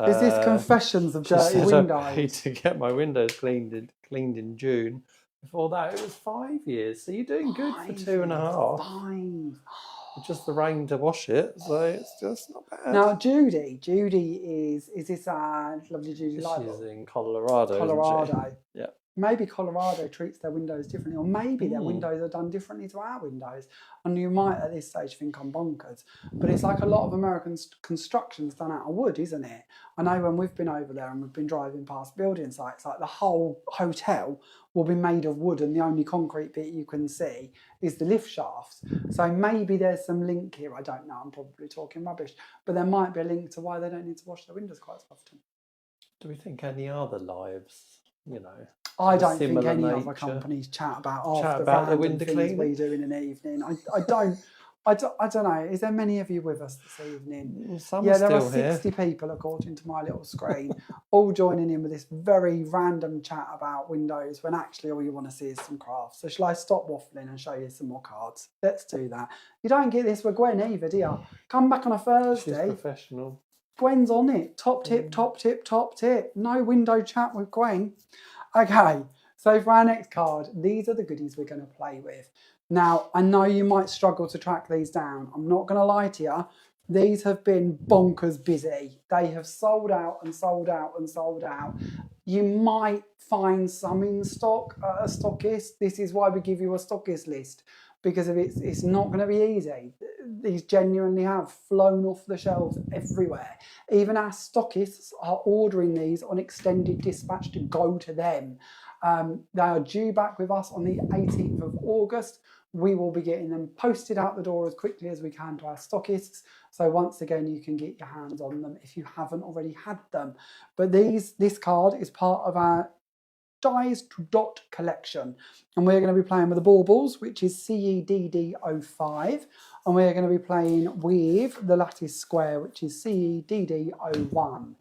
Is this confessions of dirty windows? I paid to get my windows cleaned in June. Before that, it was 5 years. So you're doing good for 2.5. 5. Just the rain to wash it, so it's just not bad. Now, Judy is this lovely Judy Lightbulb? She's in Colorado. Colorado. Isn't she? Yeah. Maybe Colorado treats their windows differently, or maybe their windows are done differently to our windows. And you might at this stage think I'm bonkers, but it's like a lot of American construction's done out of wood, isn't it? I know when we've been over there and we've been driving past building sites, like the whole hotel will be made of wood, and the only concrete bit you can see is the lift shafts. So maybe there's some link here. I don't know. I'm probably talking rubbish, but there might be a link to why they don't need to wash their windows quite so often. Do we think any other lives, I don't think any other companies chat about the window cleaning we do in an evening. I don't know. Is there many of you with us this evening? Some are there still are 60 people, according to my little screen, all joining in with this very random chat about windows, when actually all you want to see is some crafts. So shall I stop waffling and show you some more cards? Let's do that. You don't get this with Gwen either, do you? Come back on a Thursday. She's professional. Gwen's on it. Top tip, top tip, top tip. No window chat with Gwen. Okay, so for our next card, these are the goodies we're going to play with. Now, I know you might struggle to track these down. I'm not going to lie to you. These have been bonkers busy. They have sold out and sold out and sold out. You might find some in stock at a stockist. This is why we give you a stockist list, because of it's not going to be easy. These genuinely have flown off the shelves everywhere. Even our stockists are ordering these on extended dispatch to go to them. They are due back with us on the 18th of August. We will be getting them posted out the door as quickly as we can to our stockists. So once again, you can get your hands on them if you haven't already had them. But this card is part of our Dies to Dot collection, and we're going to be playing with the Baubles, which is CEDD05, and we're going to be playing with the Lattice Square, which is CEDD01.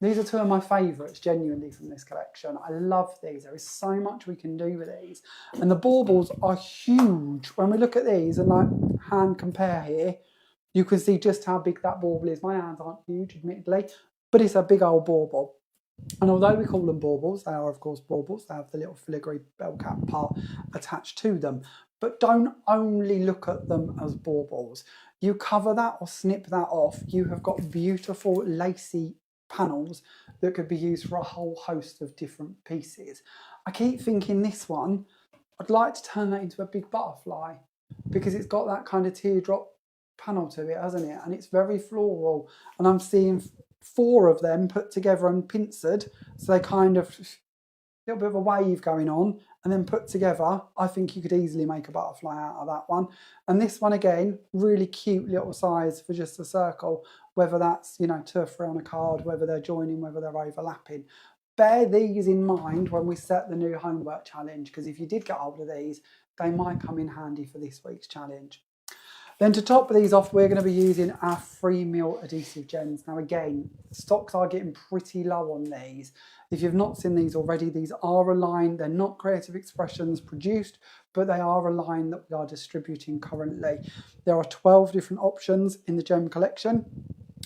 These are two of my favourites, genuinely, from this collection. I love these. There is so much we can do with these. And the baubles are huge. When we look at these and like hand compare here, you can see just how big that bauble is. My hands aren't huge, admittedly, but it's a big old bauble. And although we call them baubles, they are of course baubles. They have the little filigree bell cap part attached to them. But don't only look at them as baubles. You cover that or snip that off, you have got beautiful lacy panels that could be used for a whole host of different pieces. I keep thinking this one, I'd like to turn that into a big butterfly because it's got that kind of teardrop panel to it, hasn't it? And it's very floral. And I'm seeing 4 of them put together and pincered, so they kind of a little bit of a wave going on and then put together. I think you could easily make a butterfly out of that one. And this one again, really cute little size for just a circle, whether that's, you know, 2 or 3 on a card, whether they're joining, whether they're overlapping. Bear these in mind when we set the new homework challenge, because if you did get hold of these, they might come in handy for this week's challenge. Then to top these off, we're going to be using our 3mm adhesive gems. Now again, stocks are getting pretty low on these. If you've not seen these already, these are a line. They're not Creative Expressions produced, but they are a line that we are distributing currently. There are 12 different options in the gem collection.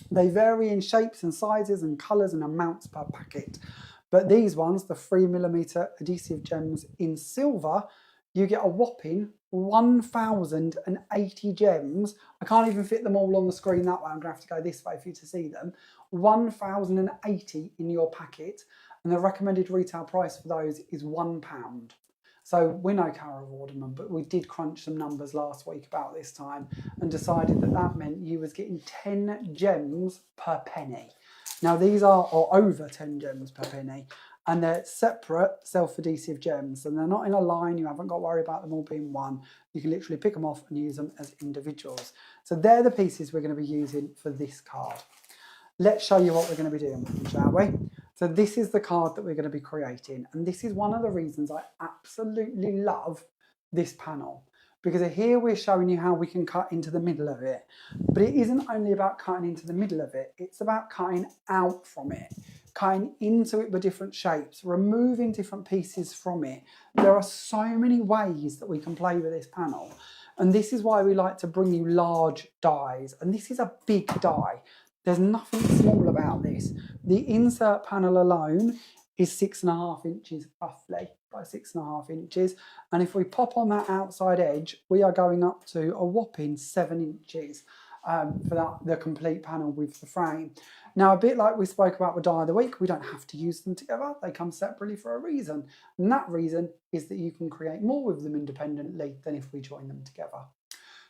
They vary in shapes and sizes and colours and amounts per packet. But these ones, the 3mm adhesive gems in silver, you get a whopping 1,080 gems. I can't even fit them all on the screen that way. I'm going to have to go this way for you to see them. 1,080 in your packet, and the recommended retail price for those is £1. So we're no Cara Vorderman, but we did crunch some numbers last week about this time and decided that that meant you was getting 10 gems per penny. Now these are, or over 10 gems per penny, and they're separate self-adhesive gems, and they're not in a line. You haven't got to worry about them all being one. You can literally pick them off and use them as individuals. So they're the pieces we're going to be using for this card. Let's show you what we're going to be doing with them, shall we? So this is the card that we're going to be creating, and this is one of the reasons I absolutely love this panel, because here we're showing you how we can cut into the middle of it. But it isn't only about cutting into the middle of it, it's about cutting out from it, cutting into it with different shapes, removing different pieces from it. There are so many ways that we can play with this panel. And this is why we like to bring you large dies. And this is a big die. There's nothing small about this. The insert panel alone is 6.5 inches roughly, by 6.5 inches. And if we pop on that outside edge, we are going up to a whopping 7 inches for the complete panel with the frame. Now, a bit like we spoke about with Die of the Week, we don't have to use them together. They come separately for a reason. And that reason is that you can create more with them independently than if we join them together.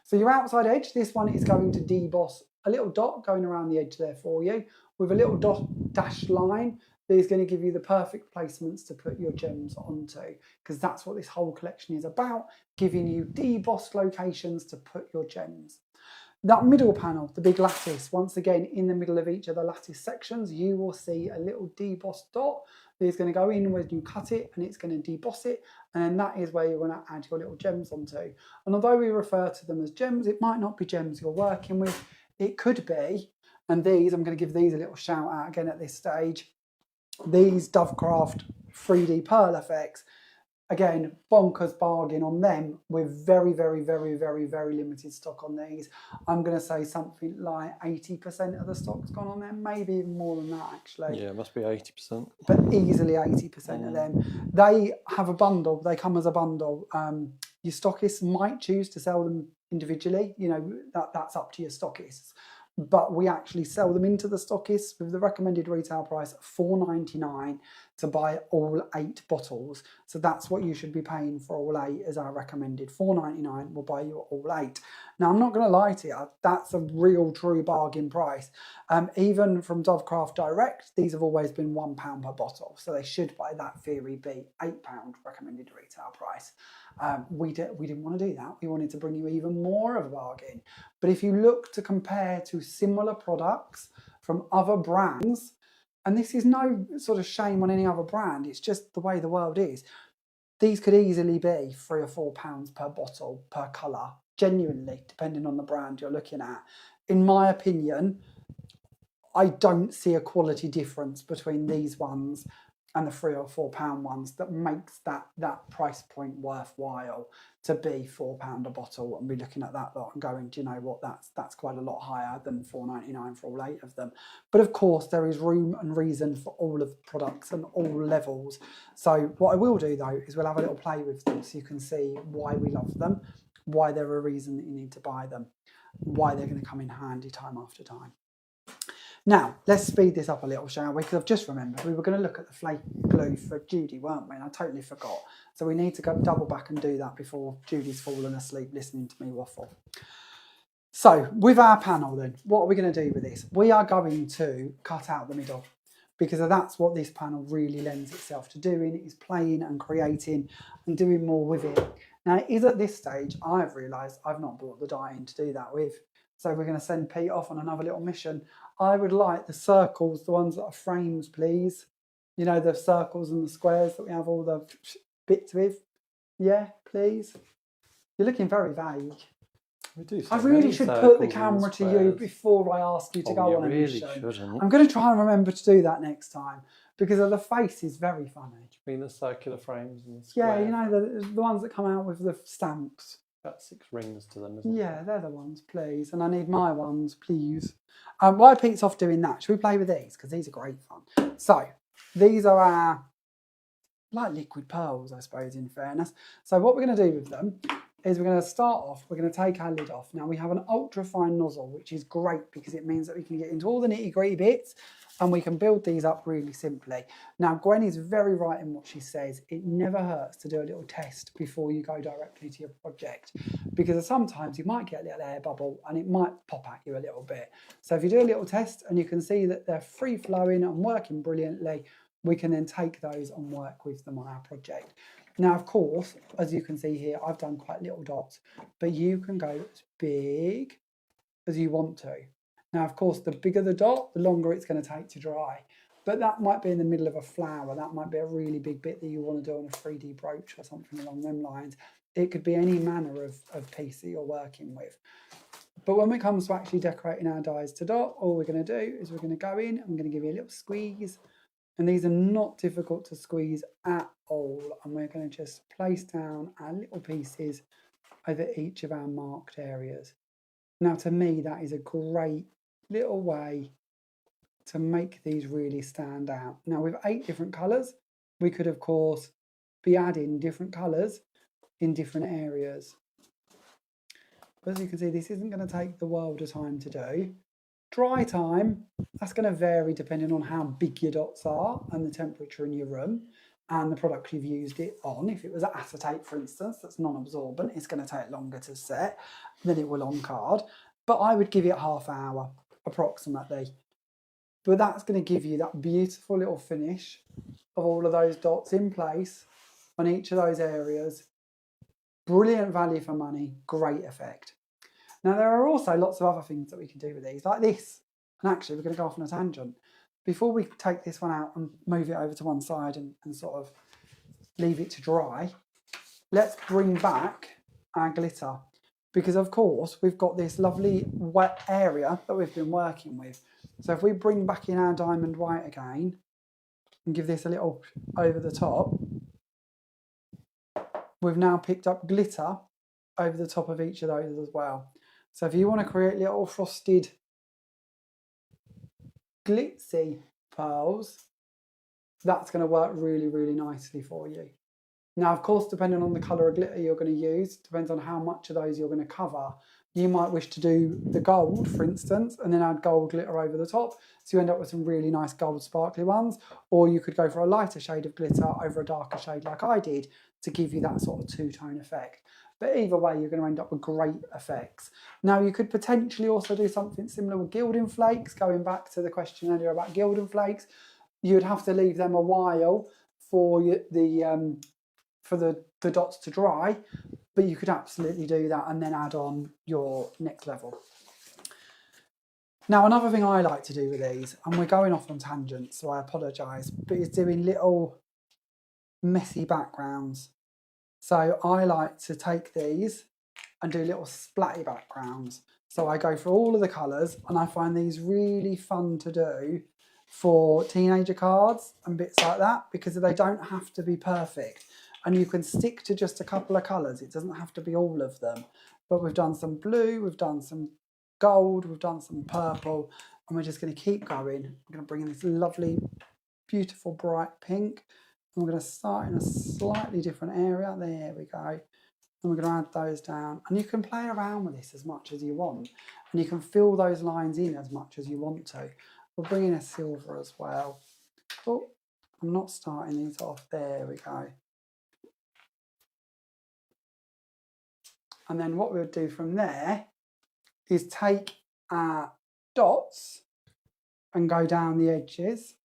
So your outside edge, this one is going to deboss a little dot going around the edge there for you, with a little dashed line that is going to give you the perfect placements to put your gems onto, because that's what this whole collection is about, giving you debossed locations to put your gems. That middle panel, the big lattice, once again in the middle of each of the lattice sections, you will see a little debossed dot that is going to go in when you cut it, and it's going to deboss it, and then that is where you're going to add your little gems onto. And although we refer to them as gems, it might not be gems you're working with. It could be, and these, I'm going to give these a little shout out again at this stage, these Dovecraft 3D Pearl effects. Again, bonkers bargain on them with very, very, very, very, very limited stock on these. I'm going to say something like 80% of the stock's gone on them, maybe even more than that actually. Yeah, it must be 80%. But easily 80% of them. They have a bundle, they come as a bundle. Your stockists might choose to sell them individually, you know, that's up to your stockists. But we actually sell them into the stockists with the recommended retail price of $4.99 to buy all 8 bottles. So that's what you should be paying for all 8 as our recommended. $4.99 will buy you all 8. Now, I'm not going to lie to you, that's a real true bargain price. Even from Dovecraft Direct, these have always been £1 per bottle. So they should, by that theory, be £8 recommended retail price. We didn't want to do that. We wanted to bring you even more of a bargain. But if you look to compare to similar products from other brands, and this is no sort of shame on any other brand, it's just the way the world is, these could easily be £3 or £4 per bottle, per colour, genuinely, depending on the brand you're looking at. In my opinion, I don't see a quality difference between these ones and the £3 or £4 ones that makes that price point worthwhile to be £4 a bottle and be looking at that lot and going, do you know what, that's quite a lot higher than £4.99 for all 8 of them. But of course there is room and reason for all of the products and all levels. So what I will do though is we'll have a little play with them so you can see why we love them, why they're a reason that you need to buy them, why they're going to come in handy time after time. Now, let's speed this up a little, shall we? Because I've just remembered we were going to look at the flake glue for Judy, weren't we? And I totally forgot. So we need to go double back and do that before Judy's fallen asleep listening to me waffle. So with our panel then, what are we going to do with this? We are going to cut out the middle because that's what this panel really lends itself to doing, is playing and creating and doing more with it. Now, it is at this stage I've realised I've not brought the die in to do that with. So we're going to send Pete off on another little mission. I would like the circles, the ones that are frames, please. You know, the circles and the squares that we have all the bits with. Yeah, please. You're looking very vague. We do. I really should put the camera to you before I ask you to go on a mission. Shouldn't. I'm going to try and remember to do that next time because the face is very funny. Do you mean the circular frames and the square? Yeah, you know, the ones that come out with the stamps. About 6 rings to them, isn't it? Yeah, they're the ones, please. And I need my ones, please. While Pete's off doing that, should we play with these? Because these are great fun. So, these are our, like liquid pearls, I suppose, in fairness. So what we're going to do with them is we're going to start off, we're going to take our lid off. Now, we have an ultra-fine nozzle, which is great because it means that we can get into all the nitty-gritty bits and we can build these up really simply. Now, Gwen is very right in what she says. It never hurts to do a little test before you go directly to your project because sometimes you might get a little air bubble and it might pop at you a little bit. So if you do a little test and you can see that they're free-flowing and working brilliantly, we can then take those and work with them on our project. Now, of course, as you can see here, I've done quite little dots, but you can go as big as you want to. Now, of course, the bigger the dot, the longer it's going to take to dry. But that might be in the middle of a flower. That might be a really big bit that you want to do on a 3D brooch or something along them lines. It could be any manner of piece that you're working with. But when it comes to actually decorating our dies to dot, all we're going to do is we're going to go in, I'm going to give you a little squeeze. And these are not difficult to squeeze at all. And we're going to just place down our little pieces over each of our marked areas. Now, to me, that is a great little way to make these really stand out. Now, with 8 different colours, we could, of course, be adding different colours in different areas. But as you can see, this isn't going to take the world of time to do. Dry time, that's going to vary depending on how big your dots are and the temperature in your room and the product you've used it on. If it was acetate, for instance, that's non-absorbent, it's going to take longer to set than it will on card. But I would give it half hour, approximately. But that's going to give you that beautiful little finish of all of those dots in place on each of those areas. Brilliant value for money, great effect. Now, there are also lots of other things that we can do with these, like this. And actually, we're going to go off on a tangent. Before we take this one out and move it over to one side and sort of leave it to dry, let's bring back our glitter. Because, of course, we've got this lovely wet area that we've been working with. So if we bring back in our diamond white again and give this a little over the top, we've now picked up glitter over the top of each of those as well. So if you want to create little frosted glitzy pearls, that's going to work really, really nicely for you. Now, of course, depending on the colour of glitter you're going to use, depends on how much of those you're going to cover. You might wish to do the gold, for instance, and then add gold glitter over the top. So you end up with some really nice gold sparkly ones. Or you could go for a lighter shade of glitter over a darker shade like I did to give you that sort of two-tone effect. But either way, you're going to end up with great effects. Now, you could potentially also do something similar with gilding flakes. Going back to the question earlier about gilding flakes, you'd have to leave them a while for the dots to dry, but you could absolutely do that and then add on your next level. Now, another thing I like to do with these, and we're going off on tangents, so I apologise, but is doing little messy backgrounds. So I like to take these and do little splatty backgrounds. So I go through all of the colours, and I find these really fun to do for teenager cards and bits like that, because they don't have to be perfect. And you can stick to just a couple of colours. It doesn't have to be all of them. But we've done some blue, we've done some gold, we've done some purple, and we're just going to keep going. I'm going to bring in this lovely, beautiful, bright pink. And we're going to start in a slightly different area. There we go. And we're going to add those down. And you can play around with this as much as you want. And you can fill those lines in as much as you want to. We'll bring in a silver as well. Oh, I'm not starting these off. There we go. And then what we'll do from there is take our dots and go down the edges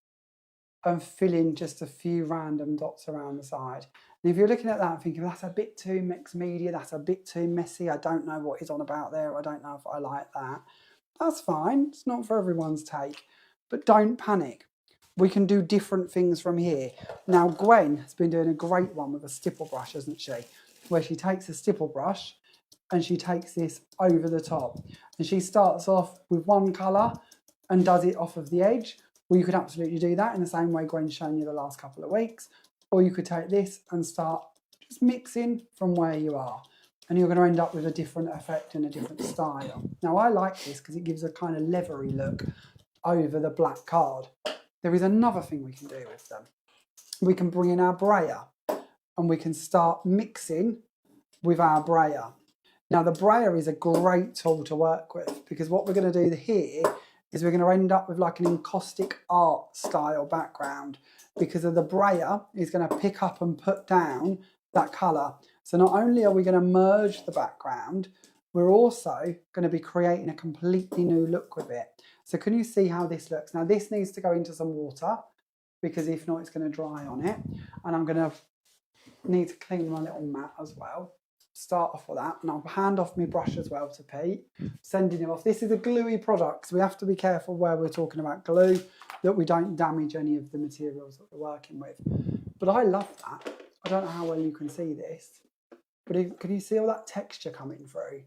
and fill in just a few random dots around the side. And if you're looking at that and thinking, that's a bit too mixed media, that's a bit too messy, I don't know what he's on about there, I don't know if I like that, that's fine. It's not for everyone's take. But don't panic. We can do different things from here. Now, Gwen has been doing a great one with a stipple brush, hasn't she? Where she takes a stipple brush and she takes this over the top. And she starts off with one colour and does it off of the edge. Well, you could absolutely do that in the same way Gwen's shown you the last couple of weeks. Or you could take this and start just mixing from where you are. And you're going to end up with a different effect and a different style. Now, I like this because it gives a kind of leathery look over the black card. There is another thing we can do with them. We can bring in our brayer and we can start mixing with our brayer. Now, the brayer is a great tool to work with, because what we're going to do here is we're going to end up with like an encaustic art style background, because of the brayer is going to pick up and put down that colour. So not only are we going to merge the background, we're also going to be creating a completely new look with it. So can you see how this looks? Now this needs to go into some water, because if not it's going to dry on it. And I'm going to need to clean my little mat as well. Start off with that, and I'll hand off my brush as well to Pete, sending him off. This is a gluey product, so we have to be careful where we're talking about glue, that we don't damage any of the materials that we're working with. But I love that. I don't know how well you can see this, but can you see all that texture coming through?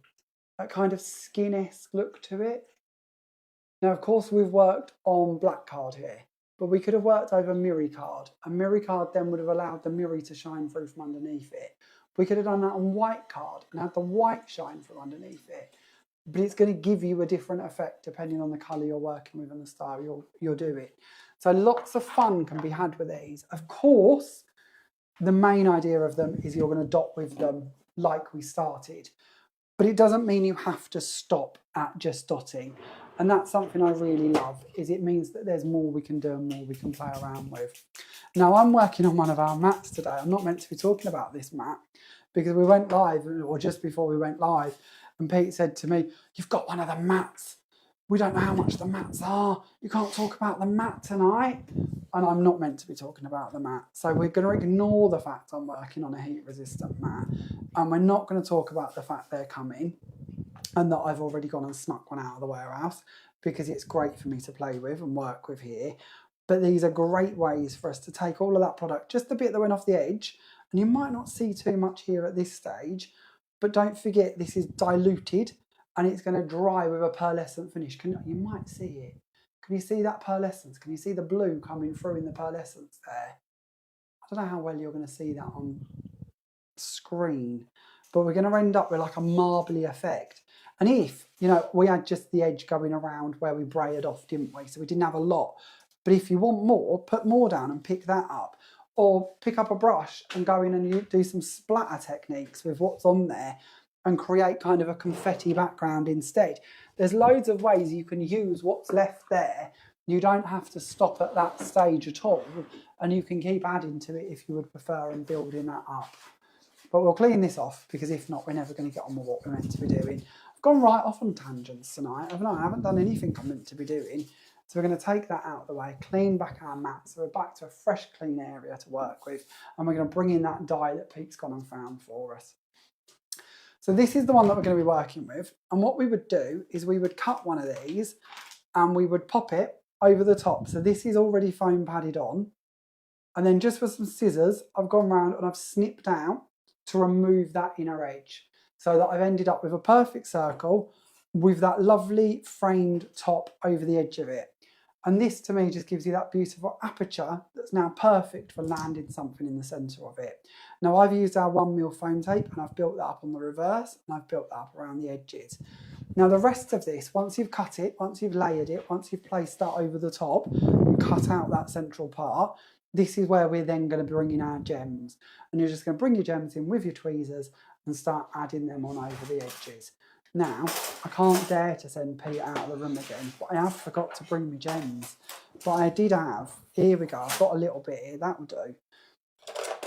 That kind of skin-esque look to it. Now, of course, we've worked on black card here, but we could have worked over mirror card. A mirror card then would have allowed the mirror to shine through from underneath it. We could have done that on white card and had the white shine from underneath it. But it's going to give you a different effect depending on the colour you're working with and the style you're doing. So lots of fun can be had with these. Of course, the main idea of them is you're going to dot with them like we started. But it doesn't mean you have to stop at just dotting. And that's something I really love, is it means that there's more we can do and more we can play around with. Now, I'm working on one of our mats today. I'm not meant to be talking about this mat, because we went live, or just before we went live, and Pete said to me, you've got one of the mats. We don't know how much the mats are. You can't talk about the mat tonight. And I'm not meant to be talking about the mat. So we're going to ignore the fact I'm working on a heat resistant mat. And we're not going to talk about the fact they're coming and that I've already gone and snuck one out of the warehouse, because it's great for me to play with and work with here. But these are great ways for us to take all of that product, just the bit that went off the edge, and you might not see too much here at this stage, but don't forget this is diluted and it's going to dry with a pearlescent finish. You might see it. Can you see that pearlescence? Can you see the blue coming through in the pearlescence there? I don't know how well you're going to see that on screen, but we're going to end up with like a marbly effect. And if, we had just the edge going around where we braided off, didn't we? So we didn't have a lot. But if you want more, put more down and pick that up. Or pick up a brush and go in and you do some splatter techniques with what's on there and create kind of a confetti background instead. There's loads of ways you can use what's left there. You don't have to stop at that stage at all, and you can keep adding to it if you would prefer and building that up. But we'll clean this off, because if not, we're never going to get on with what we're meant to be doing. I've gone right off on tangents tonight, haven't I? I haven't done anything I'm meant to be doing. So we're going to take that out of the way, clean back our mat, so we're back to a fresh, clean area to work with, and we're going to bring in that die that Pete's gone and found for us. So this is the one that we're going to be working with, and what we would do is we would cut one of these and we would pop it over the top. So this is already foam padded on, and then just with some scissors, I've gone round and I've snipped out to remove that inner edge. so that I've ended up with a perfect circle with that lovely framed top over the edge of it. And this to me just gives you that beautiful aperture that's now perfect for landing something in the centre of it. Now I've used our 1mm foam tape and I've built that up on the reverse and I've built that up around the edges. Now the rest of this, once you've cut it, once you've layered it, once you've placed that over the top and cut out that central part, this is where we're then going to bring in our gems. And you're just going to bring your gems in with your tweezers and start adding them on over the edges. Now, I can't dare to send Pete out of the room again, but I have forgot to bring my gems. But I did have, here we go, I've got a little bit here, that'll do.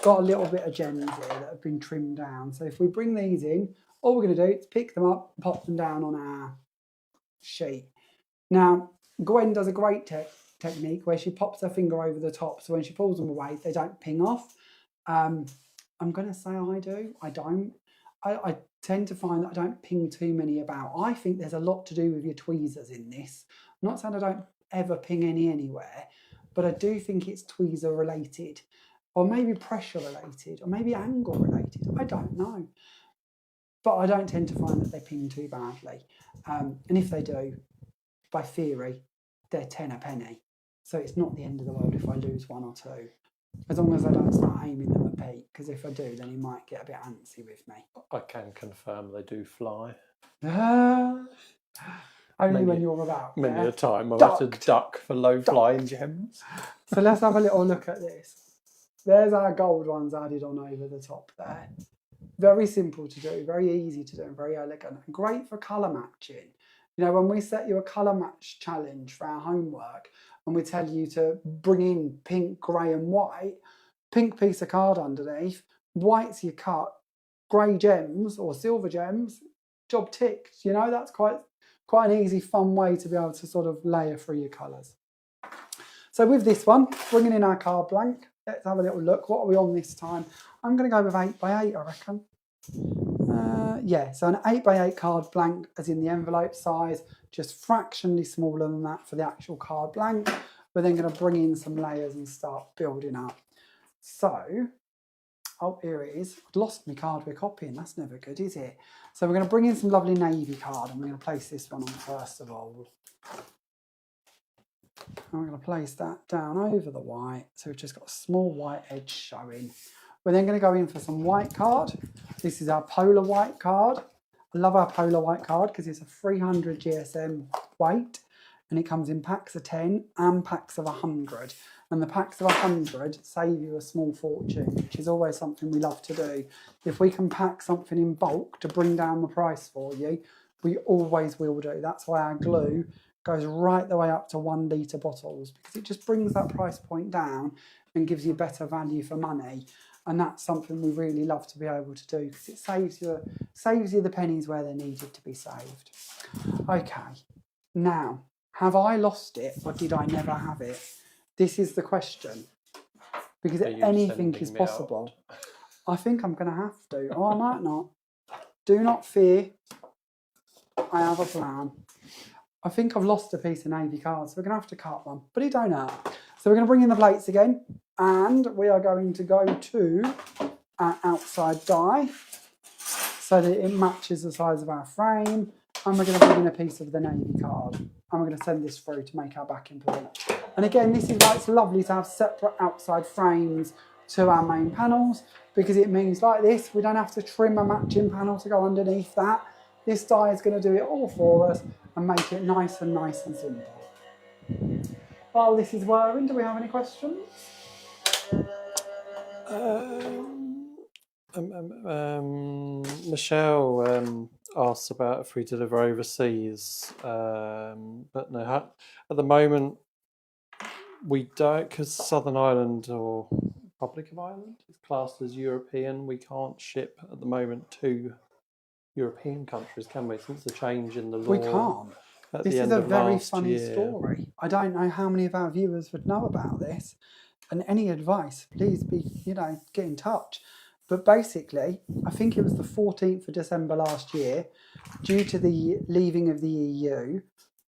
Got a little bit of gems here that have been trimmed down. So if we bring these in, all we're going to do is pick them up and pop them down on our sheet. Now, Gwen does a great technique where she pops her finger over the top, so when she pulls them away, they don't ping off. I'm going to say I do, I don't. I tend to find that I don't ping too many about. I think there's a lot to do with your tweezers in this. I'm not saying I don't ever ping any anywhere, but I do think it's tweezer related, or maybe pressure related, or maybe angle related. I don't know. But I don't tend to find that they ping too badly. And if they do, by theory, they're 10 a penny. So it's not the end of the world if I lose one or two. As long as I don't start aiming them at Pete, because if I do, then he might get a bit antsy with me. I can confirm they do fly. Only when you're about. Many a time I've had to duck for low-flying gems. So let's have a little look at this. There's our gold ones added on over the top there. Very simple to do, very easy to do, and very elegant. And great for colour matching. You know, when we set you a colour match challenge for our homework, and we tell you to bring in pink, grey and white, pink piece of card underneath, white's your cut, grey gems or silver gems, job ticked. You know, that's quite an easy, fun way to be able to sort of layer through your colours. So with this one, bringing in our card blank, let's have a little look. What are we on this time? I'm going to go with 8x8, I reckon. Yeah, so an 8x8 card blank, as in the envelope size, just fractionally smaller than that for the actual card blank. We're then going to bring in some layers and start building up. So, oh, here it is. I've lost my card we're copying. That's never good, is it? So we're going to bring in some lovely navy card, and we're going to place this one on first of all. And we're going to place that down over the white. So we've just got a small white edge showing. We're then going to go in for some white card. This is our polar white card. I love our polar white card because it's a 300 GSM weight, and it comes in packs of 10 and packs of 100. And the packs of 100 save you a small fortune, which is always something we love to do. If we can pack something in bulk to bring down the price for you, we always will do. That's why our glue goes right the way up to 1 litre bottles, because it just brings that price point down and gives you better value for money. And that's something we really love to be able to do, because it saves you the pennies where they're needed to be saved. Okay, now, have I lost it or did I never have it? This is the question, because anything is possible. I think I'm going to have to, or I might not. Do not fear, I have a plan. I think I've lost a piece of navy card, so we're going to have to cut one, but it don't hurt. So we're going to bring in the plates again, and we are going to go to our outside die so that it matches the size of our frame, and we're going to bring in a piece of the navy card, and we're going to send this through to make our backing plate. And again, this is why it's lovely to have separate outside frames to our main panels, because it means like this, we don't have to trim a matching panel to go underneath that. This die is going to do it all for us and make it nice and simple. While this is whirring, do we have any questions? Michelle asked about if we deliver overseas, but no, at the moment we don't, because Southern Ireland or Republic of Ireland is classed as European. We can't ship at the moment to European countries, can we? Since the change in the law. We can't. This is a very funny story. I don't know how many of our viewers would know about this, and any advice, please be, get in touch. But basically, I think it was the 14th of December last year, due to the leaving of the EU,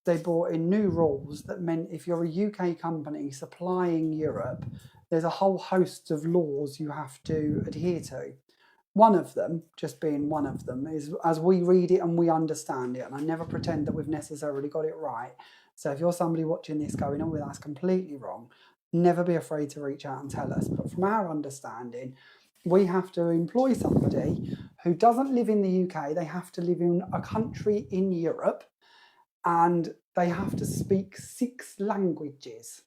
they brought in new rules that meant if you're a UK company supplying Europe, there's a whole host of laws you have to adhere to. one of them, just being one of them, is as we read it and we understand it, and I never pretend that we've necessarily got it right. So if you're somebody watching this going, oh, that's completely wrong, never be afraid to reach out and tell us. But from our understanding, we have to employ somebody who doesn't live in the UK, they have to live in a country in Europe, and they have to speak 6 languages.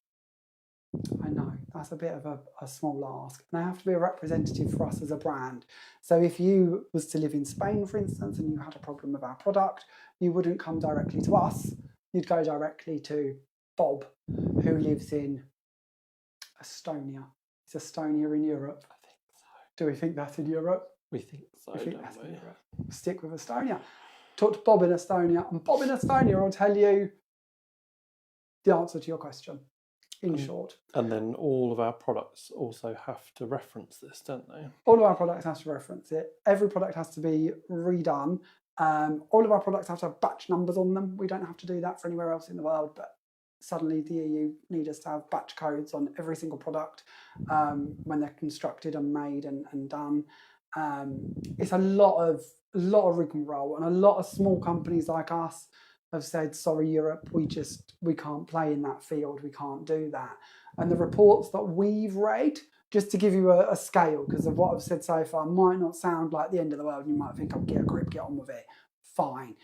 I know, that's a bit of a small ask. And they have to be a representative for us as a brand. So if you was to live in Spain, for instance, and you had a problem with our product, you wouldn't come directly to us. You'd go directly to Bob, who lives in Estonia. Is Estonia in Europe? I think so. Do we think that's in Europe? We think so, We think don't that's in we? Europe. Stick with Estonia. Talk to Bob in Estonia, and Bob in Estonia will tell you the answer to your question, in short. And then all of our products also have to reference this, don't they? All of our products have to reference it. Every product has to be redone. All of our products have to have batch numbers on them. We don't have to do that for anywhere else in the world, but suddenly the EU need us to have batch codes on every single product when they're constructed and made and done. It's a lot of rigmarole, and a lot of small companies like us have said, sorry Europe, we can't play in that field, we can't do that. And the reports that we've read, just to give you a scale, because of what I've said so far, might not sound like the end of the world, you might think, oh, get a grip, get on with it, fine.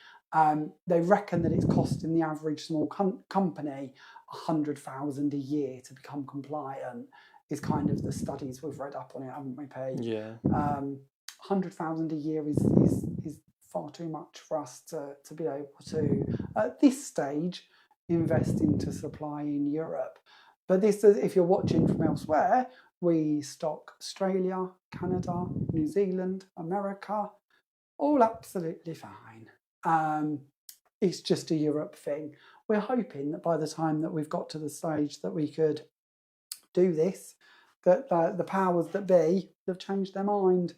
They reckon that it's costing the average small company 100,000 a year to become compliant, is kind of the studies we've read up on it, haven't we, Pete? Yeah. 100,000 a year is far too much for us to be able to, at this stage, invest into supply in Europe. But this is, if you're watching from elsewhere, we stock Australia, Canada, New Zealand, America, all absolutely fine. It's just a Europe thing. We're hoping that by the time that we've got to the stage that we could do this, that the powers that be have changed their mind,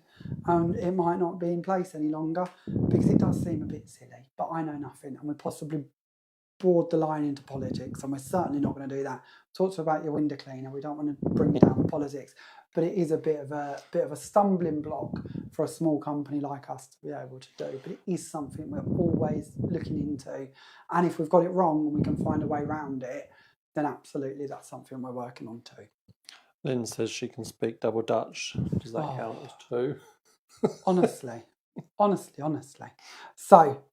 and it might not be in place any longer, because it does seem a bit silly. But I know nothing, and we possibly broad the line into politics, and we're certainly not going to do that. Talk to about your window cleaner. We don't want to bring down the politics, but it is a bit of a stumbling block for a small company like us to be able to do. But it is something we're always looking into, and if we've got it wrong and we can find a way around it, then absolutely that's something we're working on too. Lynn says she can speak double Dutch. Does that count as 2? honestly. So,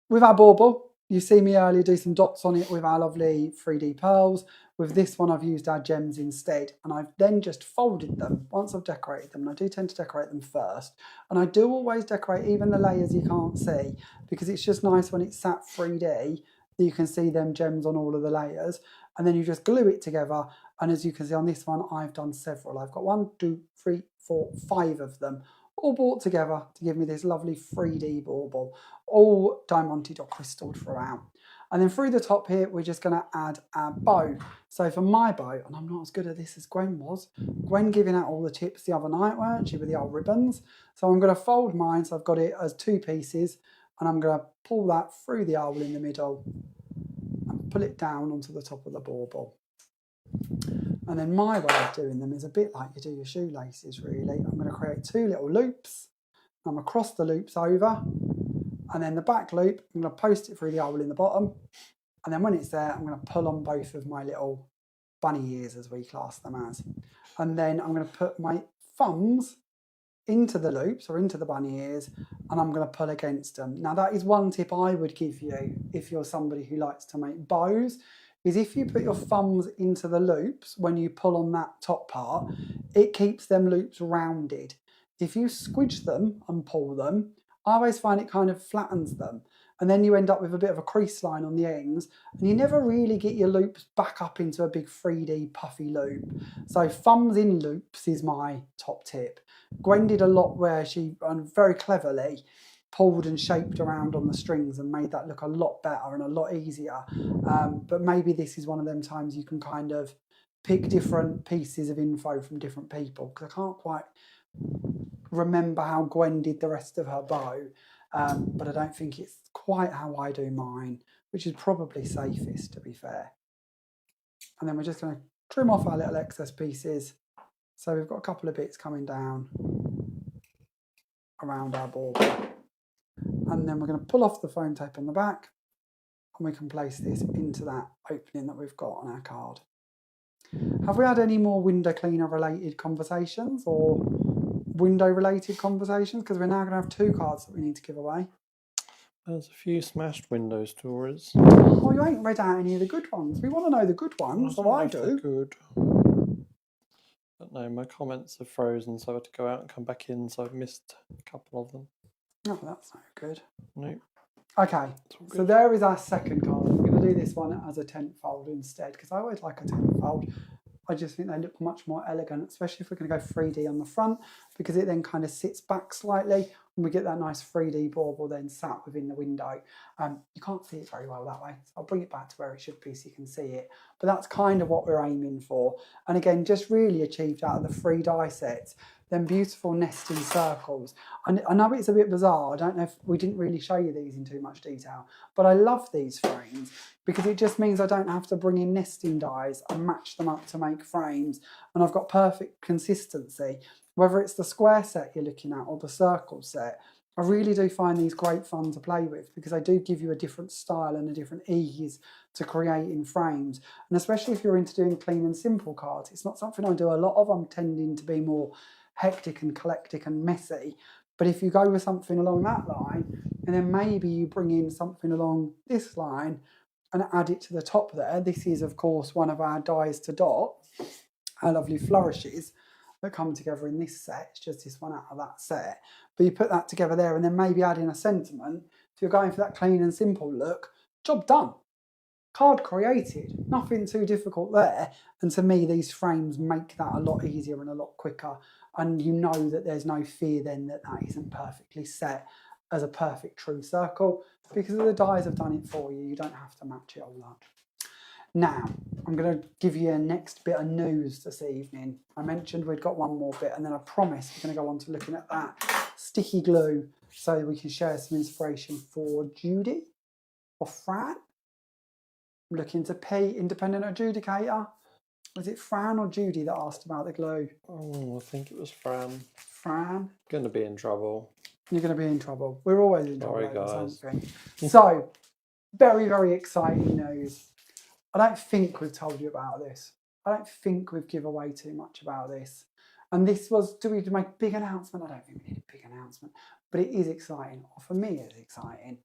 with our bauble, you see me earlier do some dots on it with our lovely 3D pearls. With this one, I've used our gems instead, and I've then just folded them once I've decorated them. And I do tend to decorate them first, and I do always decorate even the layers you can't see, because it's just nice when it's sat 3D that you can see them gems on all of the layers, and then you just glue it together. And as you can see on this one, I've done several. I've got 1, 2, 3, 4, 5 of them, all brought together to give me this lovely 3D bauble, all diamonded or crystalled throughout. And then through the top here, we're just going to add our bow. So for my bow, and I'm not as good at this as Gwen was, Gwen giving out all the tips the other night, weren't she, with the old ribbons? So I'm going to fold mine, so I've got it as 2 pieces, and I'm going to pull that through the owl in the middle and pull it down onto the top of the bauble. And then my way of doing them is a bit like you do your shoelaces, really. I'm going to create 2 little loops. I'm going to cross the loops over, and then the back loop, I'm going to post it through the owl in the bottom. And then when it's there, I'm going to pull on both of my little bunny ears, as we class them as. And then I'm going to put my thumbs into the loops or into the bunny ears, and I'm going to pull against them. Now, that is one tip I would give you if you're somebody who likes to make bows, is if you put your thumbs into the loops when you pull on that top part, it keeps them loops rounded. If you squidge them and pull them, I always find it kind of flattens them, and then you end up with a bit of a crease line on the ends, and you never really get your loops back up into a big 3D puffy loop. So thumbs in loops is my top tip. Gwen did a lot where she very cleverly pulled and shaped around on the strings and made that look a lot better and a lot easier. But maybe this is one of them times you can kind of pick different pieces of info from different people, because I can't quite remember how Gwen did the rest of her bow, but I don't think it's quite how I do mine, which is probably safest, to be fair. And then we're just going to trim off our little excess pieces. So we've got a couple of bits coming down around our bauble. And then we're going to pull off the foam tape on the back, and we can place this into that opening that we've got on our card. Have we had any more window cleaner related conversations or window related conversations? Because we're now going to have 2 cards that we need to give away. There's a few smashed window stories. Oh, you ain't read out any of the good ones. We want to know the good ones, so I do. Good. But no, my comments are frozen, so I had to go out and come back in, so I've missed a couple of them. No, that's not good. No. Okay, so there is our second card. We're going to do this one as a 10th fold instead, because I always like a 10th fold. I just think they look much more elegant, especially if we're going to go 3D on the front, because it then kind of sits back slightly and we get that nice 3D bauble then sat within the window. You can't see it very well that way, so I'll bring it back to where it should be so you can see it. But that's kind of what we're aiming for. And again, just really achieved out of the 3 die sets, then beautiful nesting circles. And I know it's a bit bizarre, I don't know if we didn't really show you these in too much detail, but I love these frames because it just means I don't have to bring in nesting dies and match them up to make frames, and I've got perfect consistency. Whether it's the square set you're looking at or the circle set, I really do find these great fun to play with because they do give you a different style and a different ease to creating frames. And especially if you're into doing clean and simple cards, it's not something I do a lot of. I'm tending to be more hectic and eclectic and messy. But if you go with something along that line, and then maybe you bring in something along this line and add it to the top there. This is, of course, one of our dies to dot, our lovely flourishes that come together in this set. It's just this one out of that set. But you put that together there and then maybe add in a sentiment. If you're going for that clean and simple look, job done. Card created. Nothing too difficult there. And to me, these frames make that a lot easier and a lot quicker. And you know that there's no fear then that that isn't perfectly set as a perfect true circle, because the dies have done it for you. You don't have to match it all up. Now, I'm going to give you a next bit of news this evening. I mentioned we'd got one more bit, and then I promised we're going to go on to looking at that sticky glue so we can share some inspiration for Judy or Fran. I'm looking to P, independent adjudicator. Was it Fran or Judy that asked about the glue? Oh, I think it was Fran. Fran? Going to be in trouble. You're going to be in trouble. We're always in trouble. Sorry, guys. Something. So, very, very exciting news. I don't think we've told you about this. I don't think we've given away too much about this. And this was, do we make a big announcement? I don't think we need a big announcement, but it is exciting. Or for me, it's exciting.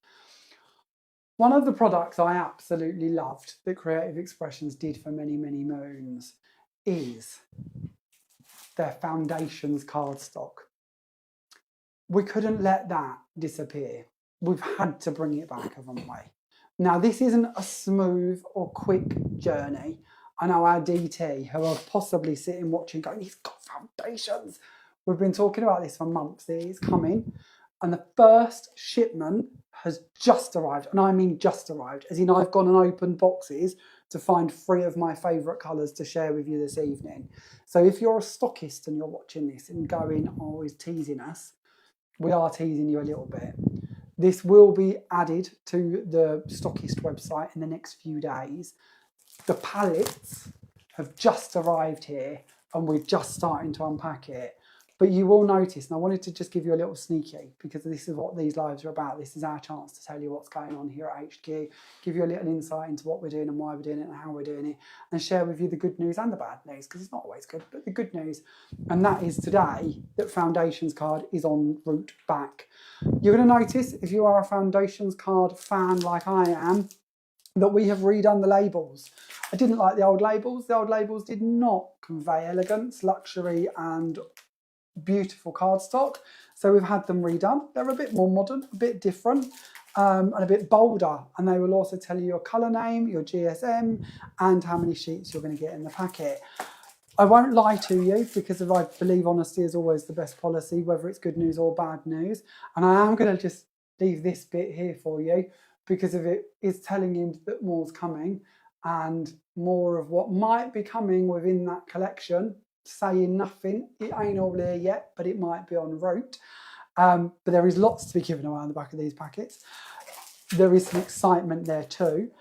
One of the products I absolutely loved that Creative Expressions did for many, many moons is their Foundations cardstock. We couldn't let that disappear. We've had to bring it back, haven't we? Now, this isn't a smooth or quick journey. I know our DT, who are possibly sitting watching going, he's got Foundations. We've been talking about this for months. It is coming. And the first shipment has just arrived. And I mean just arrived, as in I've gone and opened boxes to find 3 of my favourite colours to share with you this evening. So if you're a stockist and you're watching this and going, oh, he's teasing us, we are teasing you a little bit. This will be added to the stockist website in the next few days. The pallets have just arrived here and we're just starting to unpack it. But you will notice, and I wanted to just give you a little sneaky, because this is what these lives are about. This is our chance to tell you what's going on here at HQ, give you a little insight into what we're doing and why we're doing it and how we're doing it, and share with you the good news and the bad news, because it's not always good, but the good news. And that is today that Foundations card is en route back. You're going to notice, if you are a Foundations card fan like I am, that we have redone the labels. I didn't like the old labels. The old labels did not convey elegance, luxury, and beautiful cardstock, so we've had them redone. They're a bit more modern, a bit different, and a bit bolder, and they will also tell you your colour name, your GSM, and how many sheets you're going to get in the packet. I won't lie to you, because I believe honesty is always the best policy, whether it's good news or bad news, and I am going to just leave this bit here for you, because of it is telling you that more's coming, and more of what might be coming within that collection. Saying nothing, it ain't all there yet, but it might be en route. But there is lots to be given away on the back of these packets. There is some excitement there too.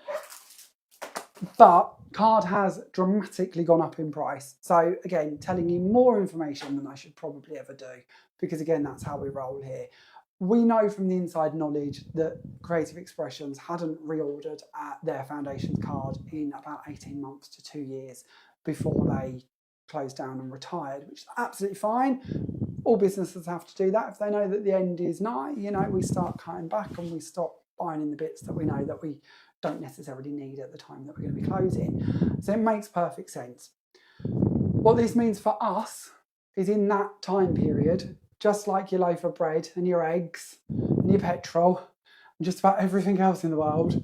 But card has dramatically gone up in price. So again, telling you more information than I should probably ever do. because again, that's how we roll here. We know from the inside knowledge that Creative Expressions hadn't reordered their foundations card in about 18 months to 2 years before they closed down and retired, which is absolutely fine. All businesses have to do that. If they know that the end is nigh, you know, we start cutting back and we stop buying in the bits that we know that we don't necessarily need at the time that we're going to be closing. So it makes perfect sense. What this means for us is in that time period, just like your loaf of bread and your eggs and your petrol and just about everything else in the world,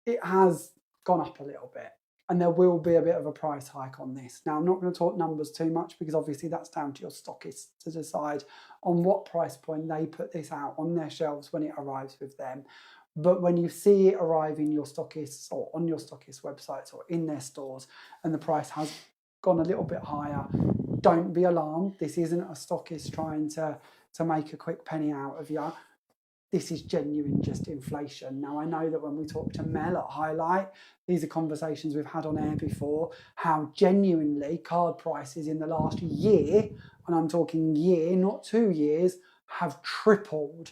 it has gone up a little bit. And there will be a bit of a price hike on this. Now, I'm not going to talk numbers too much because obviously that's down to your stockists to decide on what price point they put this out on their shelves when it arrives with them. But when you see it arrive in your stockists or on your stockist websites or in their stores and the price has gone a little bit higher, don't be alarmed. This isn't a stockist trying to make a quick penny out of you. This is genuine just inflation. Now, I know that when we talk to Mel at Highlight, these are conversations we've had on air before, how genuinely card prices in the last year, and I'm talking year, not 2 years, have tripled.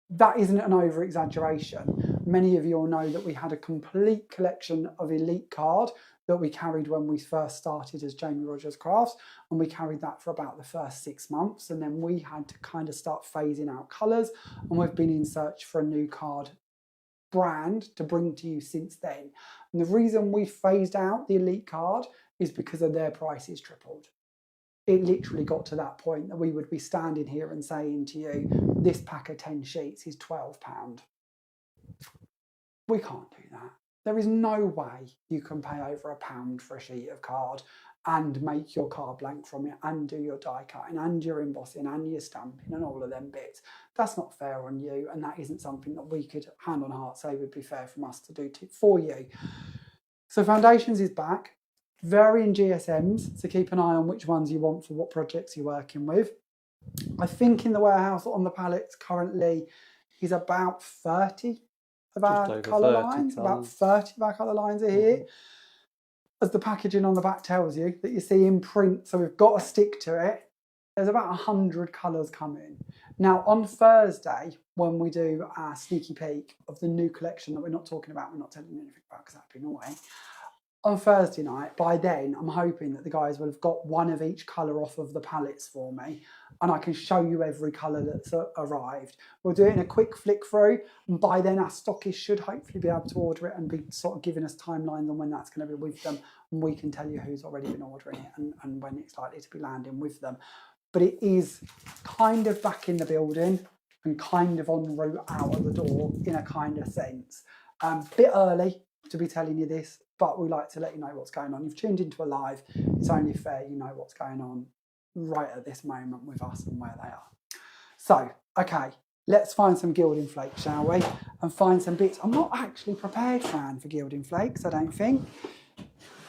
That isn't an over-exaggeration. Many of you will know that we had a complete collection of Elite card that we carried when we first started as Jamie Rogers Crafts, and we carried that for about the first 6 months, and then we had to kind of start phasing out colours, and we've been in search for a new card brand to bring to you since then. And the reason we phased out the Elite card is because of their prices tripled. It literally got to that point that we would be standing here and saying to you, this pack of 10 sheets is £12. We can't do that. There is no way you can pay over £1 for a sheet of card and make your card blank from it and do your die cutting and your embossing and your stamping and all of them bits. That's not fair on you, and that isn't something that we could hand on heart say would be fair from us to do for you. So Foundations is back. Varying GSMs, so keep an eye on which ones you want for what projects you're working with. I think in the warehouse on the palettes currently is about 30 of our colour lines. About 30 of our colour lines are here. As the packaging on the back tells you, that you see in print, so we've got to stick to it. There's about 100 colours coming. Now on Thursday, when we do our sneaky peek of the new collection that we're not talking about, we're not telling you anything about because that'd be annoying. On Thursday night, by then, I'm hoping that the guys will have got one of each colour off of the palettes for me, and I can show you every colour that's arrived. We'll do it in a quick flick through, and by then our stockists should hopefully be able to order it and be sort of giving us timelines on when that's going to be with them, and we can tell you who's already been ordering it and when it's likely to be landing with them. But it is kind of back in the building and kind of en route out of the door in a kind of sense. Bit early to be telling you this, but we like to let you know what's going on. You've tuned into a live. It's only fair you know what's going on right at this moment with us and where they are. So, okay, let's find some gilding flakes, shall we? And find some bits. I'm not actually prepared, Fran, for gilding flakes, I don't think.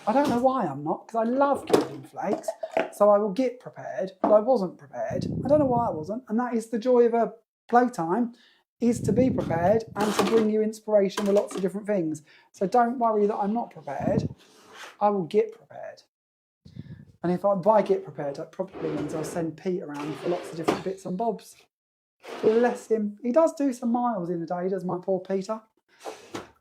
I don't know why I'm not, because I love gilding flakes. So I will get prepared, but I wasn't prepared. I don't know why I wasn't. And that is the joy of a playtime, is to be prepared and to bring you inspiration with lots of different things. So don't worry that I'm not prepared. I will get prepared. And if by get prepared, that probably means I'll send Pete around for lots of different bits and bobs. Bless him. He does do some miles in a day, does my poor Peter.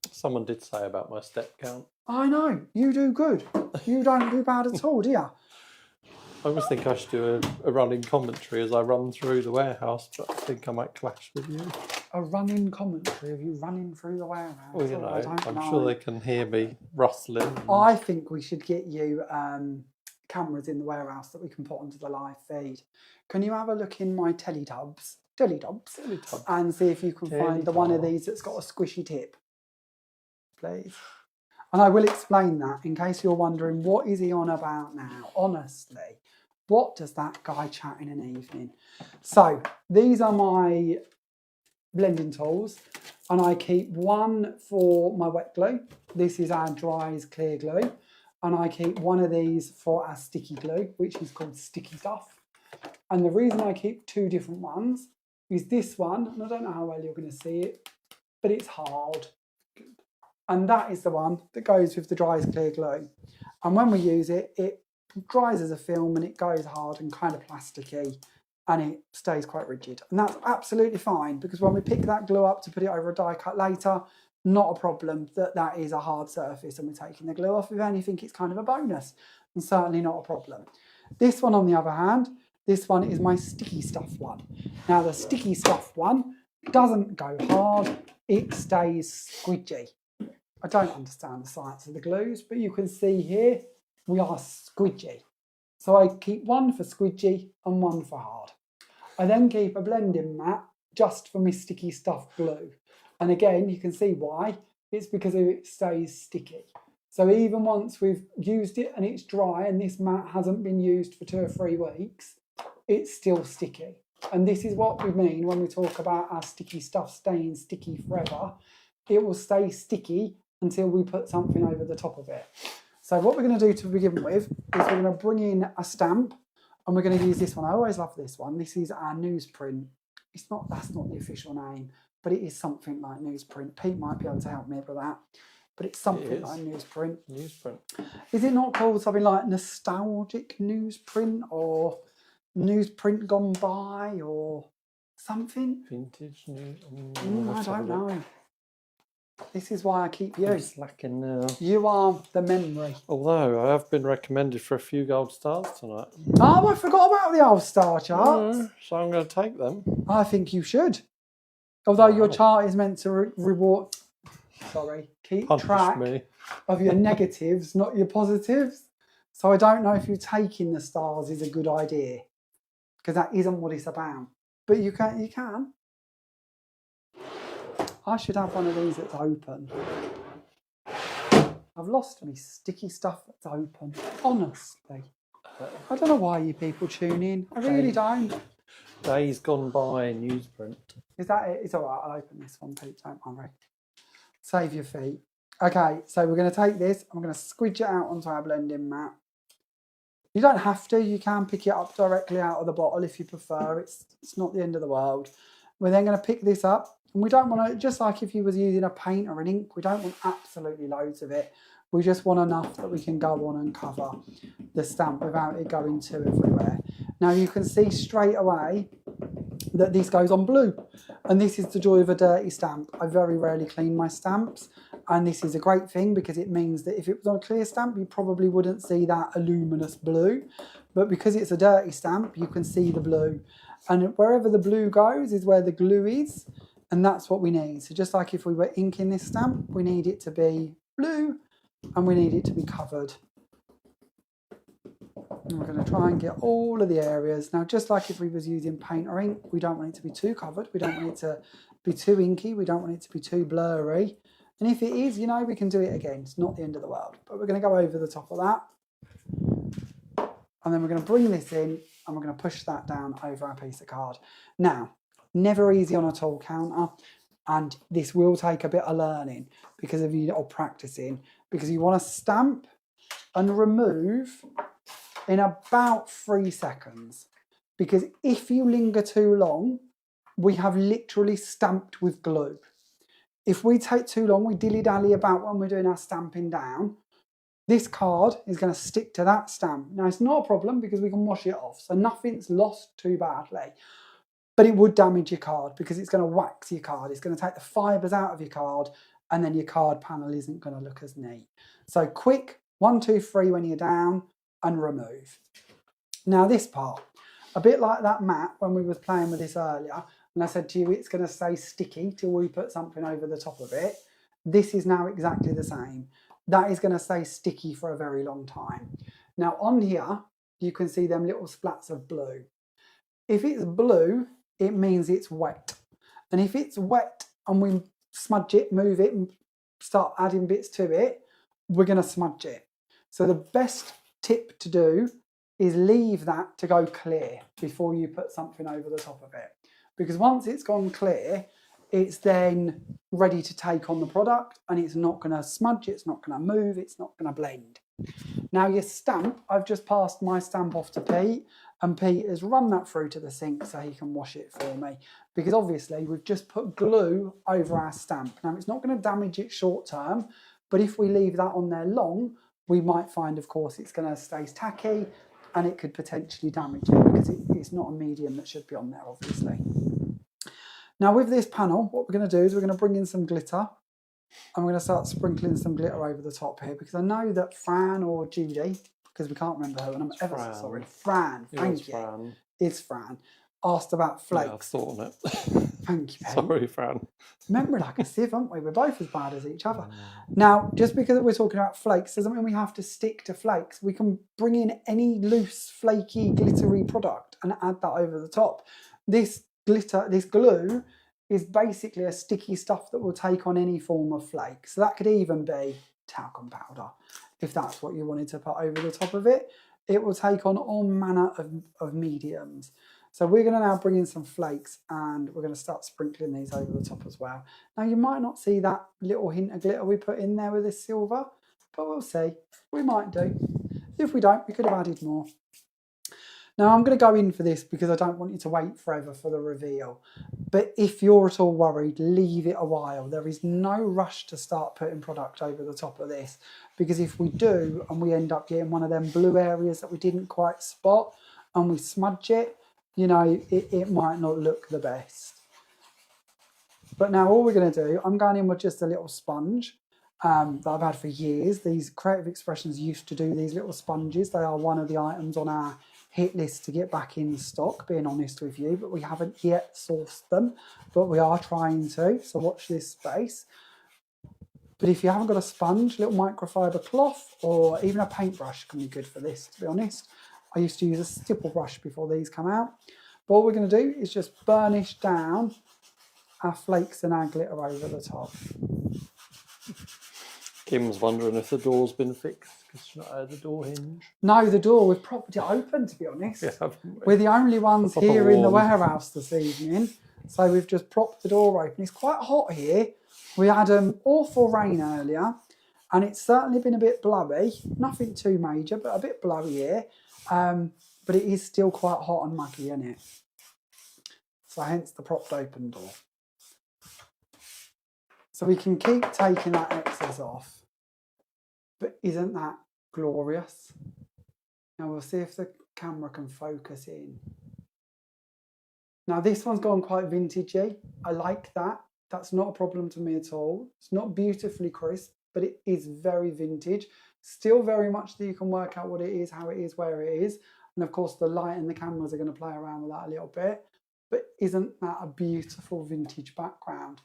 Someone did say about my step count. I know. You do good. You don't do bad at all, do you? I always think I should do a running commentary as I run through the warehouse, but I think I might clash with you. A running commentary of you running through the warehouse? Well, you know, I'm sure they can hear me rustling. I think we should get you cameras in the warehouse that we can put onto the live feed. Can you have a look in my Teletubs, and see if you can find the one of these that's got a squishy tip, please? And I will explain that in case you're wondering, what is he on about now? Honestly, what does that guy chat in an evening? So these are my blending tools, and I keep one for my wet glue. This is our Dries clear glue. And I keep one of these for our sticky glue, which is called Sticky Stuff. And the reason I keep two different ones is this one, and I don't know how well you're going to see it, but it's hard. And that is the one that goes with the Dries clear glue. And when we use it, it dries as a film and it goes hard and kind of plasticky. and it stays quite rigid. And that's absolutely fine, because when we pick that glue up to put it over a die cut later, not a problem that is a hard surface and we're taking the glue off. If anything, it's kind of a bonus and certainly not a problem. This one, on the other hand, this one is my sticky stuff one. Now, the sticky stuff one doesn't go hard, it stays squidgy. I don't understand the science of the glues, but you can see here, we are squidgy. So I keep one for squidgy and one for hard. I then keep a blending mat just for my sticky stuff glue. And again, you can see why. It's because it stays sticky. So even once we've used it and it's dry and this mat hasn't been used for 2 or 3 weeks, it's still sticky. And this is what we mean when we talk about our sticky stuff staying sticky forever. It will stay sticky until we put something over the top of it. So what we're going to do to begin with is we're going to bring in a stamp, and we're going to use this one. I always love this one. This is our newsprint. That's not the official name, but it is something like newsprint. Pete might be able to help me with that, but it's something like newsprint. Newsprint. Is it not called something like nostalgic newsprint or newsprint gone by or something? Vintage news. I don't know. This is why I keep you. I'm slacking now. You are the memory. Although I have been recommended for a few gold stars tonight. Oh, I forgot about the old star charts. So I'm going to take them. I think you should. Although your chart is meant to keep Punish track me. of your negatives, not your positives. So I don't know if you taking the stars is a good idea, because that isn't what it's about. But you can. I should have one of these that's open. I've lost me sticky stuff that's open, honestly. I don't know why you people tune in. I really don't. Days gone by newsprint. Is that it? It's all right. I'll open this one, Pete. Don't worry. Save your feet. Okay, so we're going to take this. I'm going to squidge it out onto our blending mat. You don't have to. You can pick it up directly out of the bottle if you prefer. It's not the end of the world. We're then going to pick this up. And we don't want to, just like if you was using a paint or an ink, we don't want absolutely loads of it. We just want enough that we can go on and cover the stamp without it going to everywhere. Now you can see straight away that this goes on blue. And this is the joy of a dirty stamp. I very rarely clean my stamps. And this is a great thing because it means that if it was on a clear stamp, you probably wouldn't see that luminous blue. But because it's a dirty stamp, you can see the blue. And wherever the blue goes is where the glue is. And that's what we need. So just like if we were inking this stamp, we need it to be blue and we need it to be covered. And we're going to try and get all of the areas. Now, just like if we was using paint or ink, we don't want it to be too covered. We don't want it to be too inky. We don't want it to be too blurry. And if it is, you know, we can do it again. It's not the end of the world. But we're going to go over the top of that. And then we're going to bring this in and we're going to push that down over our piece of card. Now, never easy on a tool counter, and this will take a bit of learning because of you or practicing, because you want to stamp and remove in about 3 seconds, because if you linger too long, we have literally stamped with glue. If we take too long, we dilly-dally about when we're doing our stamping down, this card is going to stick to that stamp. Now, it's not a problem because we can wash it off, so nothing's lost too badly. But it would damage your card because it's going to wax your card. It's going to take the fibres out of your card, and then your card panel isn't going to look as neat. So quick, 1, 2, 3 when you're down, and remove. Now this part, a bit like that mat when we was playing with this earlier, and I said to you it's going to stay sticky till we put something over the top of it. This is now exactly the same. That is going to stay sticky for a very long time. Now on here, you can see them little splats of blue. If it's blue, it means it's wet. And if it's wet and we smudge it, move it and start adding bits to it, we're going to smudge it. So the best tip to do is leave that to go clear before you put something over the top of it. Because once it's gone clear, it's then ready to take on the product and it's not going to smudge, it's not going to move, it's not going to blend. Now your stamp, I've just passed my stamp off to Pete, and Pete has run that through to the sink so he can wash it for me, because obviously we've just put glue over our stamp. Now it's not going to damage it short term, but if we leave that on there long, we might find, of course, it's going to stay tacky and it could potentially damage it because it's it's not a medium that should be on there, obviously. Now with this panel, what we're going to do is we're going to bring in some glitter, and we're going to start sprinkling some glitter over the top here, because I know that Fran or Judy, because we can't remember her, and I'm ever so sorry, Fran, thank you. Fran. It's Fran, asked about flakes. Yeah, I've thought on it. Thank you, Pete. Sorry, Fran. Remember, like a sieve, aren't we? We're both as bad as each other. Now, just because we're talking about flakes doesn't mean we have to stick to flakes. We can bring in any loose, flaky, glittery product and add that over the top. This glue is basically a sticky stuff that will take on any form of flake. So that could even be talcum powder, if that's what you wanted to put over the top of it. It will take on all manner of mediums. So we're going to now bring in some flakes, and we're going to start sprinkling these over the top as well. Now you might not see that little hint of glitter we put in there with this silver, but we'll see. We might do. If we don't, we could have added more. Now I'm going to go in for this because I don't want you to wait forever for the reveal. But if you're at all worried, leave it a while. There is no rush to start putting product over the top of this, because if we do and we end up getting one of them blue areas that we didn't quite spot and we smudge it, you know, it might not look the best. But now all we're going to do, I'm going in with just a little sponge that I've had for years. These Creative Expressions used to do these little sponges. They are one of the items on our hit list to get back in stock, being honest with you, but we haven't yet sourced them, but we are trying to, so watch this space. But if you haven't got a sponge, little microfiber cloth or even a paintbrush can be good for this, to be honest. I used to use a stipple brush before these come out. But all we're going to do is just burnish down our flakes and our glitter over the top. Kim's wondering if the door's been fixed because she's not had the door hinge. No, the door, we've propped it open, to be honest. Yeah, we're the only ones here in the warehouse this evening. So we've just propped the door open. It's quite hot here. We had awful rain earlier, and it's certainly been a bit blowy. Nothing too major, but a bit blowy here. But it is still quite hot and muggy, isn't it? So hence the propped open door. So we can keep taking that excess off. But isn't that glorious? Now we'll see if the camera can focus in. Now this one's gone quite vintagey. I like that. That's not a problem to me at all. It's not beautifully crisp, but it is very vintage. Still very much that you can work out what it is, how it is, where it is. And of course the light and the cameras are going to play around with that a little bit. But isn't that a beautiful vintage background?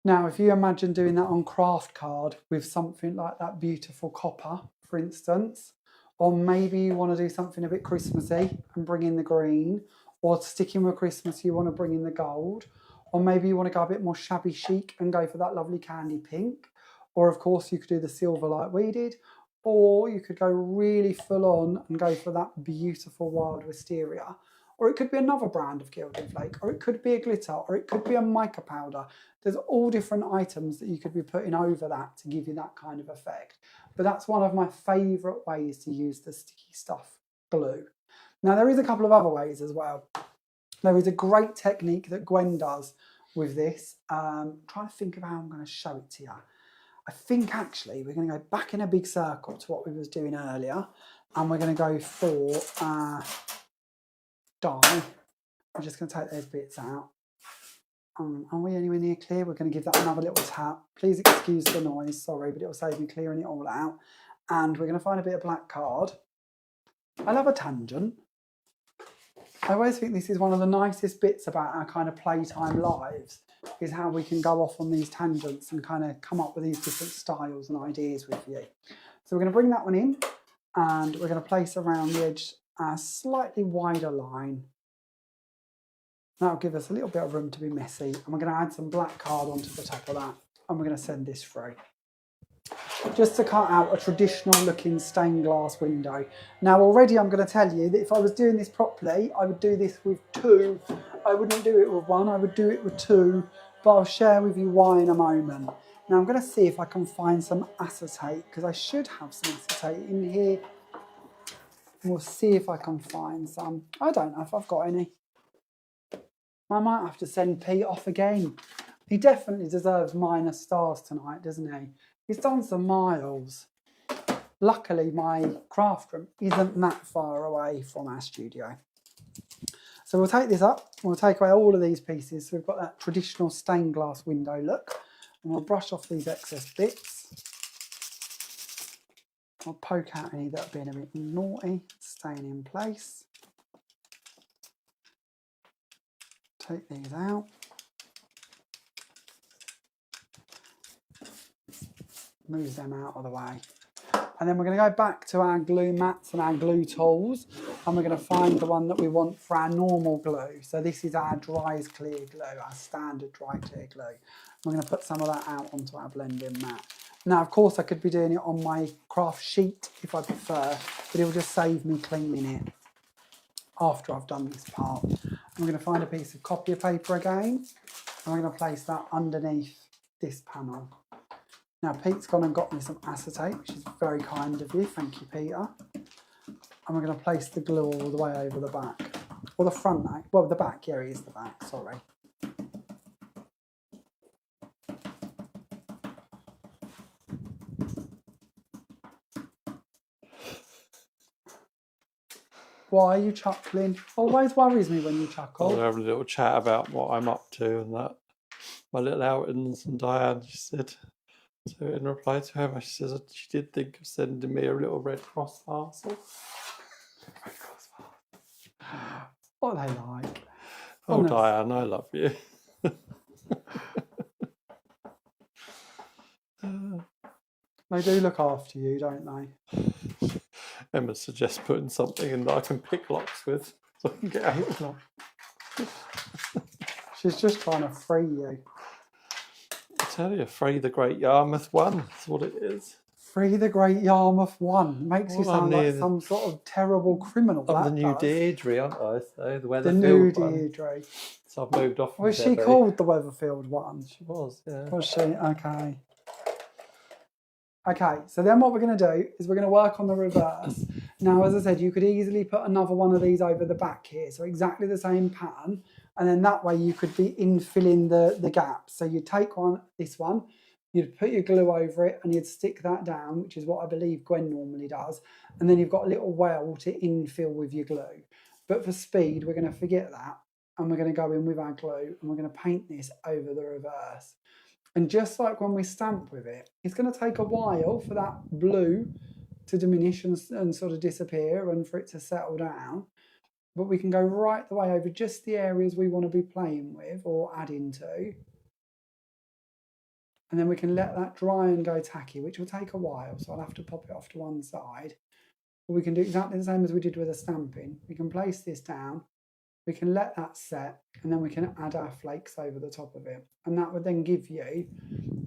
Now, if you imagine doing that on craft card with something like that beautiful copper, for instance, or maybe you want to do something a bit Christmassy and bring in the green, or sticking with Christmas, you want to bring in the gold, or maybe you want to go a bit more shabby chic and go for that lovely candy pink, or of course you could do the silver like we did, or you could go really full on and go for that beautiful wild wisteria. Or it could be another brand of gilding flake, or it could be a glitter, or it could be a mica powder. There's all different items that you could be putting over that to give you that kind of effect. But that's one of my favourite ways to use the sticky stuff glue. Now there is a couple of other ways as well. There is a great technique that Gwen does with this. I'm trying to think of how I'm going to show it to you. I think actually we're going to go back in a big circle to what we was doing earlier, and we're going to go for dye. I'm just going to take those bits out. Are we anywhere near clear? We're going to give that another little tap. Please excuse the noise, sorry, but it will save me clearing it all out. And we're going to find a bit of black card. I love a tangent. I always think this is one of the nicest bits about our kind of playtime lives, is how we can go off on these tangents and kind of come up with these different styles and ideas with you. So we're going to bring that one in, and we're going to place around the edge a slightly wider line. That'll give us a little bit of room to be messy, and we're going to add some black card onto the top of that, and we're going to send this through. Just to cut out a traditional looking stained glass window. Now already I'm going to tell you that if I was doing this properly, I would do this with two. I wouldn't do it with one, I would do it with two, but I'll share with you why in a moment. Now I'm going to see if I can find some acetate, because I should have some acetate in here. We'll see if I can find some. I don't know if I've got any. I might have to send Pete off again. He definitely deserves minus stars tonight, doesn't he? He's done some miles. Luckily, my craft room isn't that far away from our studio. So we'll take this up, we'll take away all of these pieces. So we've got that traditional stained glass window look. And we'll brush off these excess bits. I'll poke out any that have been a bit naughty, staying in place. Take these out. Move them out of the way. And then we're going to go back to our glue mats and our glue tools, and we're going to find the one that we want for our normal glue. So this is our dry clear glue, our standard dry clear glue. We're going to put some of that out onto our blending mat. Now, of course, I could be doing it on my craft sheet if I prefer, but it will just save me cleaning it after I've done this part. I'm going to find a piece of copy paper again, and I'm going to place that underneath this panel. Now, Pete's gone and got me some acetate, which is very kind of you. Thank you, Peter. And we're going to place the glue all the way over the back. Or the front, well, the back, yeah, it is the back, sorry. Why are you chuckling? Always worries me when you chuckle. We're having a little chat about what I'm up to and that. My little outings, and Diane, she said, so in reply to her, she says she did think of sending me a little Red Cross parcel. Red Cross parcel. What are they like? Oh, Diane, I love you. They do look after you, don't they? Emma suggests putting something in that I can pick locks with, so I can get out. She's just trying to free you. I tell you, Free the Great Yarmouth One. That's what it is. Free the Great Yarmouth One. Makes you sound like some sort of terrible criminal. I'm the new Deirdre, aren't I? So the Weatherfield the new Deirdre. So I've moved off. Was she called the Weatherfield One? She was, yeah. Was she? Okay. Okay, so then what we're going to do is we're going to work on the reverse. Now, as I said, you could easily put another one of these over the back here. So exactly the same pattern. And then that way you could be infilling the gaps. So you'd take this one, you'd put your glue over it and you'd stick that down, which is what I believe Gwen normally does. And then you've got a little well to infill with your glue. But for speed, we're going to forget that. And we're going to go in with our glue and we're going to paint this over the reverse. And just like when we stamp with it, it's going to take a while for that blue to diminish and sort of disappear and for it to settle down. But we can go right the way over just the areas we want to be playing with or adding to. And then we can let that dry and go tacky, which will take a while. So I'll have to pop it off to one side. But we can do exactly the same as we did with the stamping. We can place this down. We can let that set, and then we can add our flakes over the top of it. And that would then give you,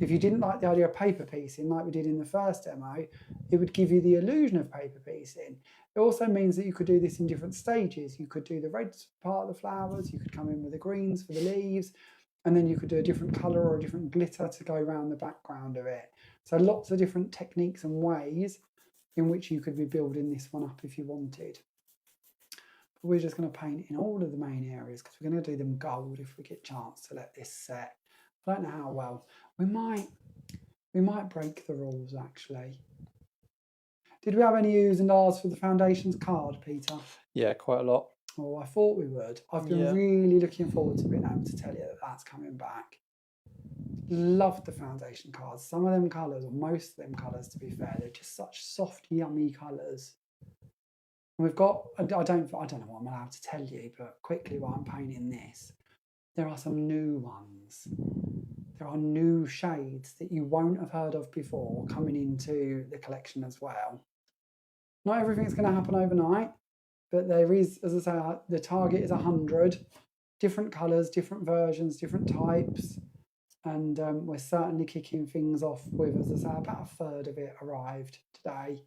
if you didn't like the idea of paper piecing like we did in the first demo, it would give you the illusion of paper piecing. It also means that you could do this in different stages. You could do the red part of the flowers, you could come in with the greens for the leaves, and then you could do a different colour or a different glitter to go around the background of it. So lots of different techniques and ways in which you could be building this one up if you wanted. We're just going to paint in all of the main areas because we're going to do them gold if we get a chance to let this set. I don't know how well. We might break the rules actually. Did we have any U's and R's for the foundations card, Peter? Yeah, quite a lot. Oh, I thought we would. I've been really looking forward to being able to tell you that that's coming back. Loved the foundation cards. Some of them colours, or most of them colours to be fair, they're just such soft, yummy colours. We've got, I don't know what I'm allowed to tell you, but quickly while I'm painting this, there are some new ones. There are new shades that you won't have heard of before coming into the collection as well. Not everything's going to happen overnight, but there is, as I say, the target is 100. Different colours, different versions, different types. And we're certainly kicking things off with, as I say, about a third of it arrived today.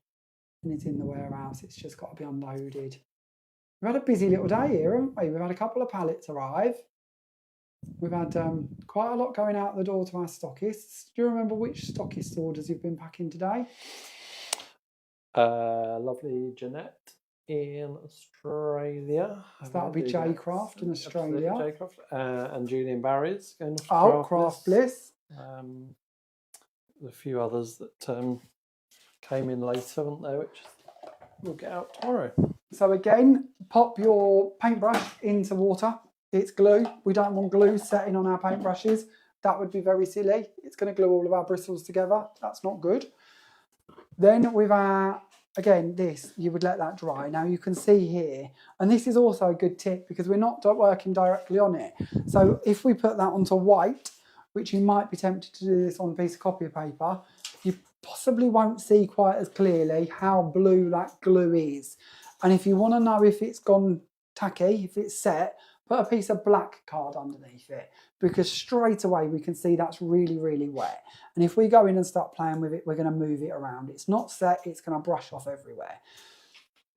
And it's in the warehouse, it's just got to be unloaded. We've had a busy little day here, haven't we? We've had a couple of pallets arrive. We've had quite a lot going out the door to our stockists. Do you remember which stockist orders you've been packing today? Lovely Jeanette in Australia. So that'll be J-Craft in Australia. J-Craft. And Julian Barry's going to Craft Bliss. A few others that came in later, weren't there, which we'll get out tomorrow. So again, pop your paintbrush into water. It's glue. We don't want glue setting on our paintbrushes. That would be very silly. It's going to glue all of our bristles together. That's not good. Then with our, again, this, you would let that dry. Now you can see here, and this is also a good tip because we're not working directly on it. So if we put that onto white, which you might be tempted to do this on a piece of copy paper, you possibly won't see quite as clearly how blue that glue is. And if you want to know if it's gone tacky, if it's set, put a piece of black card underneath it, because straight away we can see that's really, really wet. And if we go in and start playing with it, we're going to move it around. It's not set, it's going to brush off everywhere.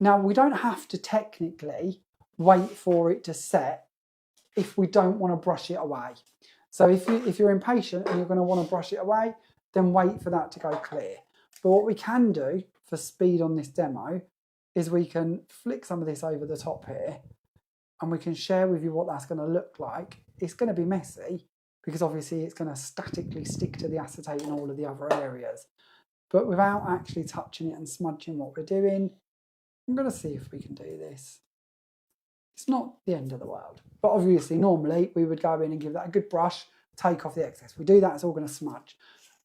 Now, we don't have to technically wait for it to set if we don't want to brush it away. So if you're impatient and you're going to want to brush it away, then wait for that to go clear. But what we can do for speed on this demo is we can flick some of this over the top here and we can share with you what that's going to look like. It's going to be messy because obviously it's going to statically stick to the acetate in all of the other areas. But without actually touching it and smudging what we're doing, I'm going to see if we can do this. It's not the end of the world. But obviously, normally, we would go in and give that a good brush, take off the excess. We do that, it's all going to smudge.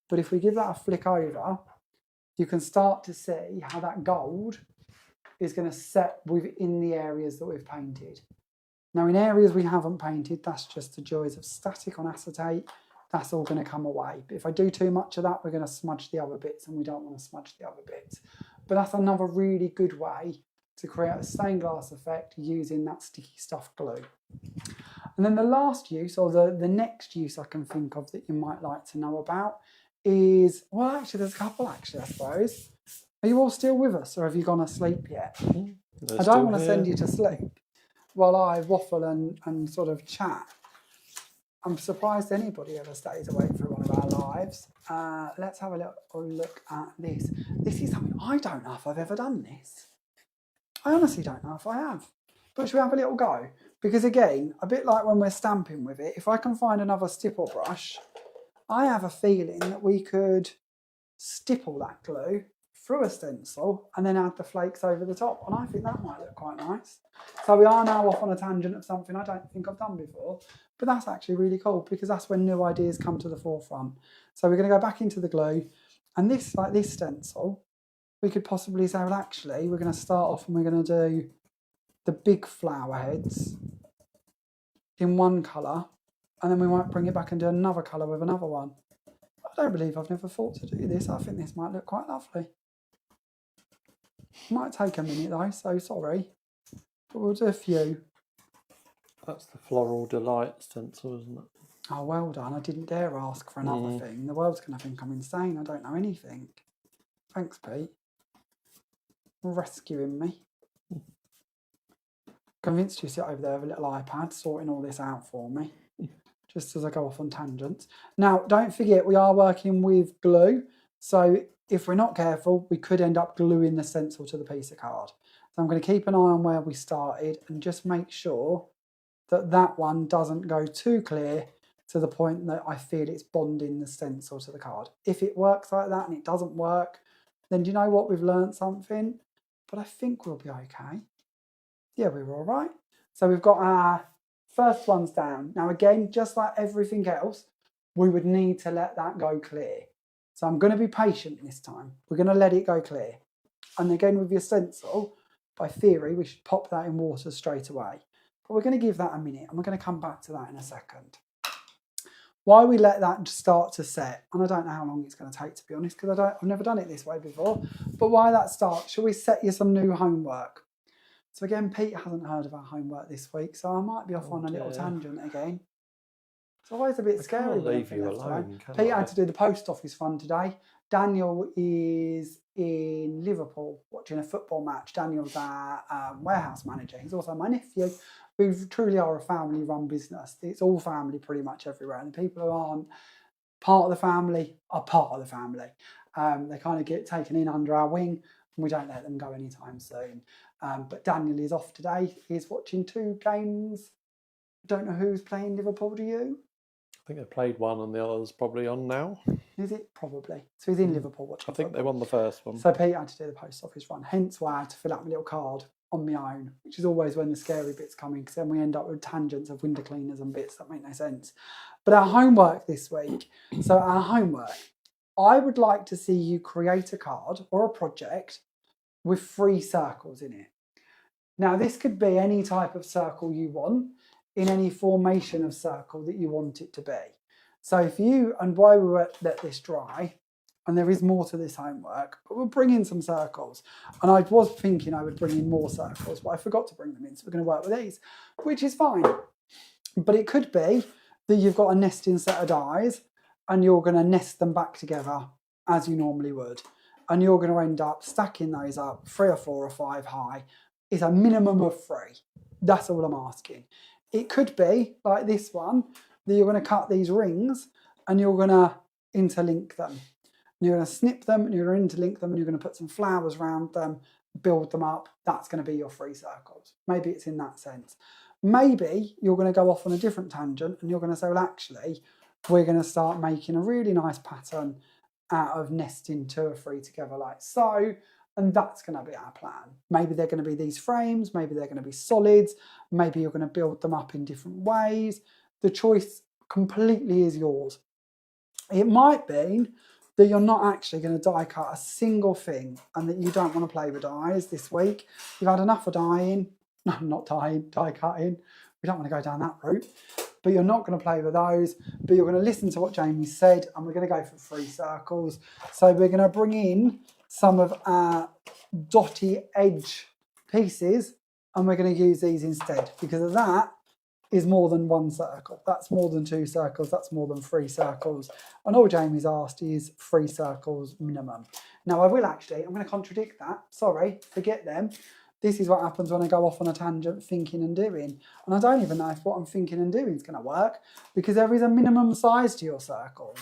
But if we give that a flick over, you can start to see how that gold is going to set within the areas that we've painted. Now, in areas we haven't painted, that's just the joys of static on acetate. That's all going to come away. But if I do too much of that, we're going to smudge the other bits, and we don't want to smudge the other bits. But that's another really good way to create a stained glass effect using that sticky stuff glue. And then the last use, or the next use I can think of that you might like to know about is, well, actually there's a couple actually, I suppose. Are you all still with us, or have you gone asleep yet? I don't want to send you to sleep while I waffle and sort of chat. I'm surprised anybody ever stays awake through one of our lives. Let's have a little look at this. This is something, I don't know if I've ever done this. I honestly don't know if I have. But should we have a little go? Because again, a bit like when we're stamping with it, if I can find another stipple brush, I have a feeling that we could stipple that glue through a stencil and then add the flakes over the top. And I think that might look quite nice. So we are now off on a tangent of something I don't think I've done before. But that's actually really cool because that's when new ideas come to the forefront. So we're going to go back into the glue. And this, like this stencil, we could possibly say, well, actually, we're going to start off and we're going to do the big flower heads in one colour, and then we might bring it back and do another colour with another one. I don't believe I've never thought to do this. I think this might look quite lovely. Might take a minute though, so sorry. But we'll do a few. That's the Floral Delight stencil, isn't it? Oh, well done. I didn't dare ask for another thing. The world's going to think I'm insane. I don't know anything. Thanks, Pete. Rescuing me. Convinced you sit over there with a little iPad sorting all this out for me, just as I go off on tangents. Now, don't forget, we are working with glue, so if we're not careful, we could end up gluing the stencil to the piece of card. So I'm going to keep an eye on where we started and just make sure that that one doesn't go too clear to the point that I feel it's bonding the stencil to the card. If it works like that and it doesn't work, then do you know what? We've learned something, but I think we'll be okay. Yeah, we were all right. So we've got our first ones down. Now again, just like everything else, we would need to let that go clear. So I'm going to be patient this time. We're going to let it go clear. And again, with your stencil, by theory, we should pop that in water straight away. But we're going to give that a minute and we're going to come back to that in a second. While we let that start to set, and I don't know how long it's going to take to be honest, because I've never done it this way before, but while that starts, shall we set you some new homework? So again, Pete hasn't heard of our homework this week, so I might be off on a little tangent again. It's always a bit scary. Can't leave you alone. Pete had to do the post office fund today. Daniel is in Liverpool watching a football match. Daniel's our warehouse manager. He's also my nephew. We truly are a family-run business. It's all family pretty much everywhere, and the people who aren't part of the family are part of the family. They kind of get taken in under our wing, and we don't let them go anytime soon. But Daniel is off today. He's watching 2 games. Don't know who's playing Liverpool, do you? I think they played one and the other's probably on now. Is it? Probably. So he's in Liverpool watching I think football. they won the first one. So Pete had to do the post office run, hence why I had to fill out my little card on my own, which is always when the scary bits come in, because then we end up with tangents of window cleaners and bits that make no sense. But our homework this week, so our homework, I would like to see you create a card or a project with 3 circles in it. Now, this could be any type of circle you want, in any formation of circle that you want it to be. So if you, and while we let this dry, and there is more to this homework, but we'll bring in some circles. And I was thinking I would bring in more circles, but I forgot to bring them in, so we're going to work with these, which is fine. But it could be that you've got a nesting set of dies, and you're going to nest them back together as you normally would. And you're going to end up stacking those up 3 or 4 or 5 high. It's a minimum of 3. That's all I'm asking. It could be, like this one, that you're going to cut these rings and you're going to interlink them. And you're going to snip them and you're going to interlink them and you're going to put some flowers around them, build them up. That's going to be your 3 circles. Maybe it's in that sense. Maybe you're going to go off on a different tangent and you're going to say, well, actually, we're going to start making a really nice pattern out of nesting 2 or 3 together like so. And that's going to be our plan. Maybe they're going to be these frames, maybe they're going to be solids, maybe you're going to build them up in different ways. The choice completely is yours. It might be that you're not actually going to die cut a single thing and that you don't want to play with dies this week. You've had enough of dyeing. No, not dyeing, die cutting. We don't want to go down that route. But you're not going to play with those, but you're going to listen to what Jamie said, and we're going to go for 3 circles. So we're going to bring in some of our dotty edge pieces, and we're going to use these instead, because that is more than 1 circle. That's more than 2 circles. That's more than 3 circles. And all Jamie's asked is 3 circles minimum. Now, I'm going to contradict that. Sorry, forget them. This is what happens when I go off on a tangent thinking and doing. And I don't even know if what I'm thinking and doing is going to work, because there is a minimum size to your circles.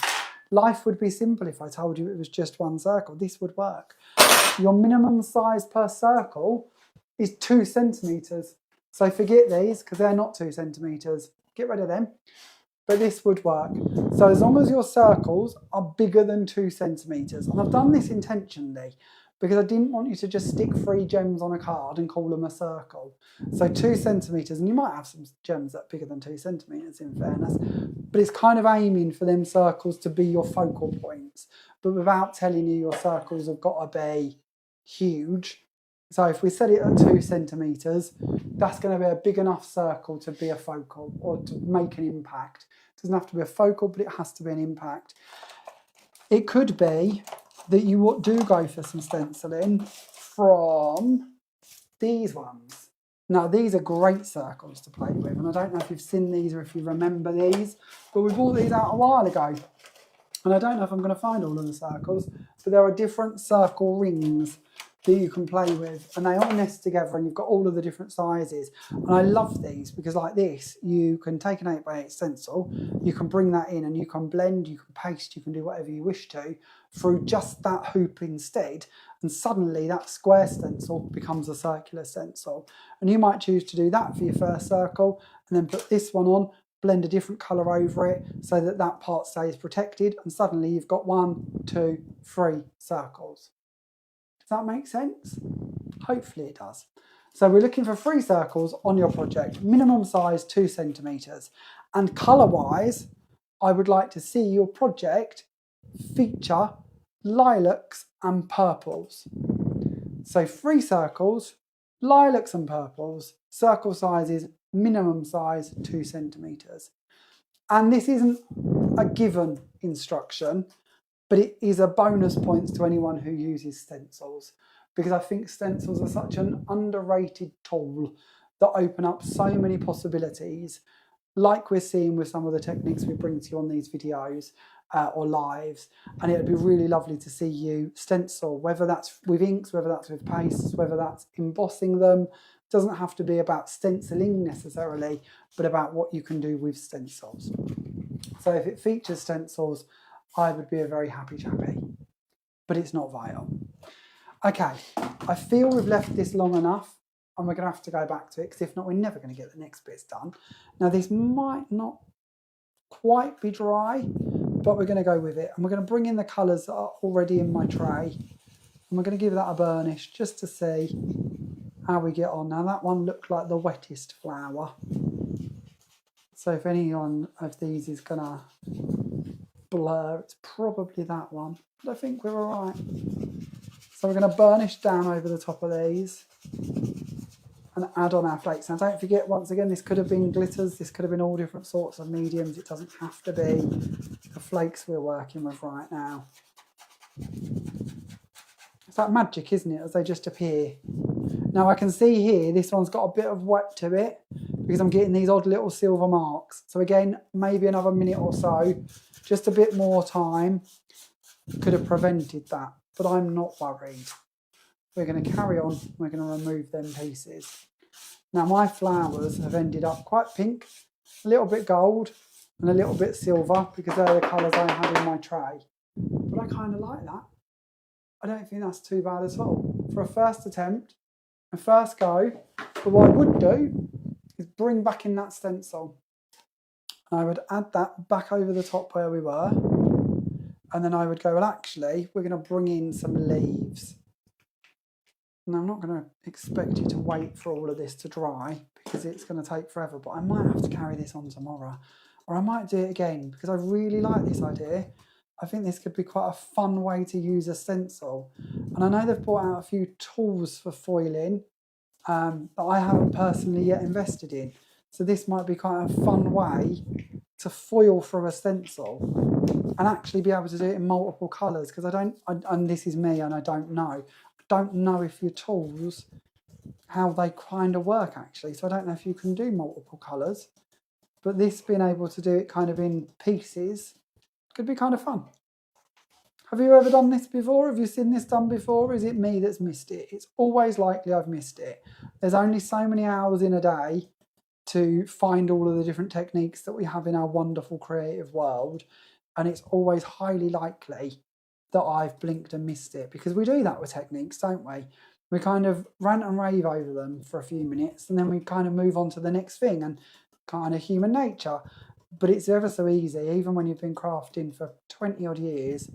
Life would be simple if I told you it was just 1 circle. This would work. Your minimum size per circle is 2 centimetres. So forget these, because they're not 2 centimetres. Get rid of them. But this would work. So as long as your circles are bigger than 2 centimetres, and I've done this intentionally, because I didn't want you to just stick 3 gems on a card and call them a circle. So 2 centimetres, and you might have some gems that are bigger than 2 centimetres in fairness, but it's kind of aiming for them circles to be your focal points, but without telling you your circles have got to be huge. So if we set it at 2 centimetres, that's going to be a big enough circle to be a focal or to make an impact. It doesn't have to be a focal, but it has to be an impact. It could be that you do go for some stenciling from these ones. Now, these are great circles to play with, and I don't know if you've seen these or if you remember these, but we brought these out a while ago. And I don't know if I'm going to find all of the circles, but there are different circle rings that you can play with, and they all nest together, and you've got all of the different sizes. And I love these because, like this, you can take an 8x8 stencil, you can bring that in and you can blend, you can paste, you can do whatever you wish to through just that hoop instead, and suddenly that square stencil becomes a circular stencil. And you might choose to do that for your first circle and then put this one on, blend a different colour over it so that that part stays protected, and suddenly you've got 1, 2, 3 circles. Does that make sense? Hopefully it does. So we're looking for 3 circles on your project, minimum size 2 centimetres. And colour-wise, I would like to see your project feature lilacs and purples. So 3 circles, lilacs and purples, circle sizes, minimum size 2 centimetres. And this isn't a given instruction, but it is a bonus points to anyone who uses stencils, because I think stencils are such an underrated tool that open up so many possibilities, like we're seeing with some of the techniques we bring to you on these videos or lives. And it would be really lovely to see you stencil, whether that's with inks, whether that's with pastes, whether that's embossing them. It doesn't have to be about stenciling necessarily, but about what you can do with stencils. So if it features stencils, I would be a very happy chappy, but it's not vital. Okay, I feel we've left this long enough, and we're going to have to go back to it, because if not, we're never going to get the next bits done. Now, this might not quite be dry, but we're going to go with it, and we're going to bring in the colours that are already in my tray, and we're going to give that a burnish just to see how we get on. Now that one looked like the wettest flower. So if any one of these is gonna blur, it's probably that one. But I think we're all right. So we're gonna burnish down over the top of these and add on our flakes. Now don't forget, once again, this could have been glitters, this could have been all different sorts of mediums. It doesn't have to be the flakes we're working with right now. It's like magic, isn't it, as they just appear. Now I can see here, this one's got a bit of wet to it because I'm getting these odd little silver marks. So again, maybe another minute or so, just a bit more time could have prevented that, but I'm not worried. We're going to carry on, we're going to remove them pieces. Now my flowers have ended up quite pink, a little bit gold and a little bit silver because they're the colours I had in my tray. But I kind of like that. I don't think that's too bad at all. For a first attempt, a first go, but what I would do is bring back in that stencil. I would add that back over the top where we were, and then I would go, well actually, we're going to bring in some leaves. And I'm not going to expect you to wait for all of this to dry because it's going to take forever, but I might have to carry this on tomorrow, or I might do it again because I really like this idea. I think this could be quite a fun way to use a stencil. And I know they've brought out a few tools for foiling that I haven't personally yet invested in. So this might be quite a fun way to foil through a stencil and actually be able to do it in multiple colours, because and this is me and I don't know if your tools, how they kind of work actually. So I don't know if you can do multiple colours, but this being able to do it kind of in pieces could be kind of fun. Have you ever done this before? Have you seen this done before? Is it me that's missed it? It's always likely I've missed it. There's only so many hours in a day to find all of the different techniques that we have in our wonderful creative world. And it's always highly likely that I've blinked and missed it, because we do that with techniques, don't we? We kind of rant and rave over them for a few minutes and then we kind of move on to the next thing, and kind of human nature. But it's ever so easy, even when you've been crafting for 20 odd years,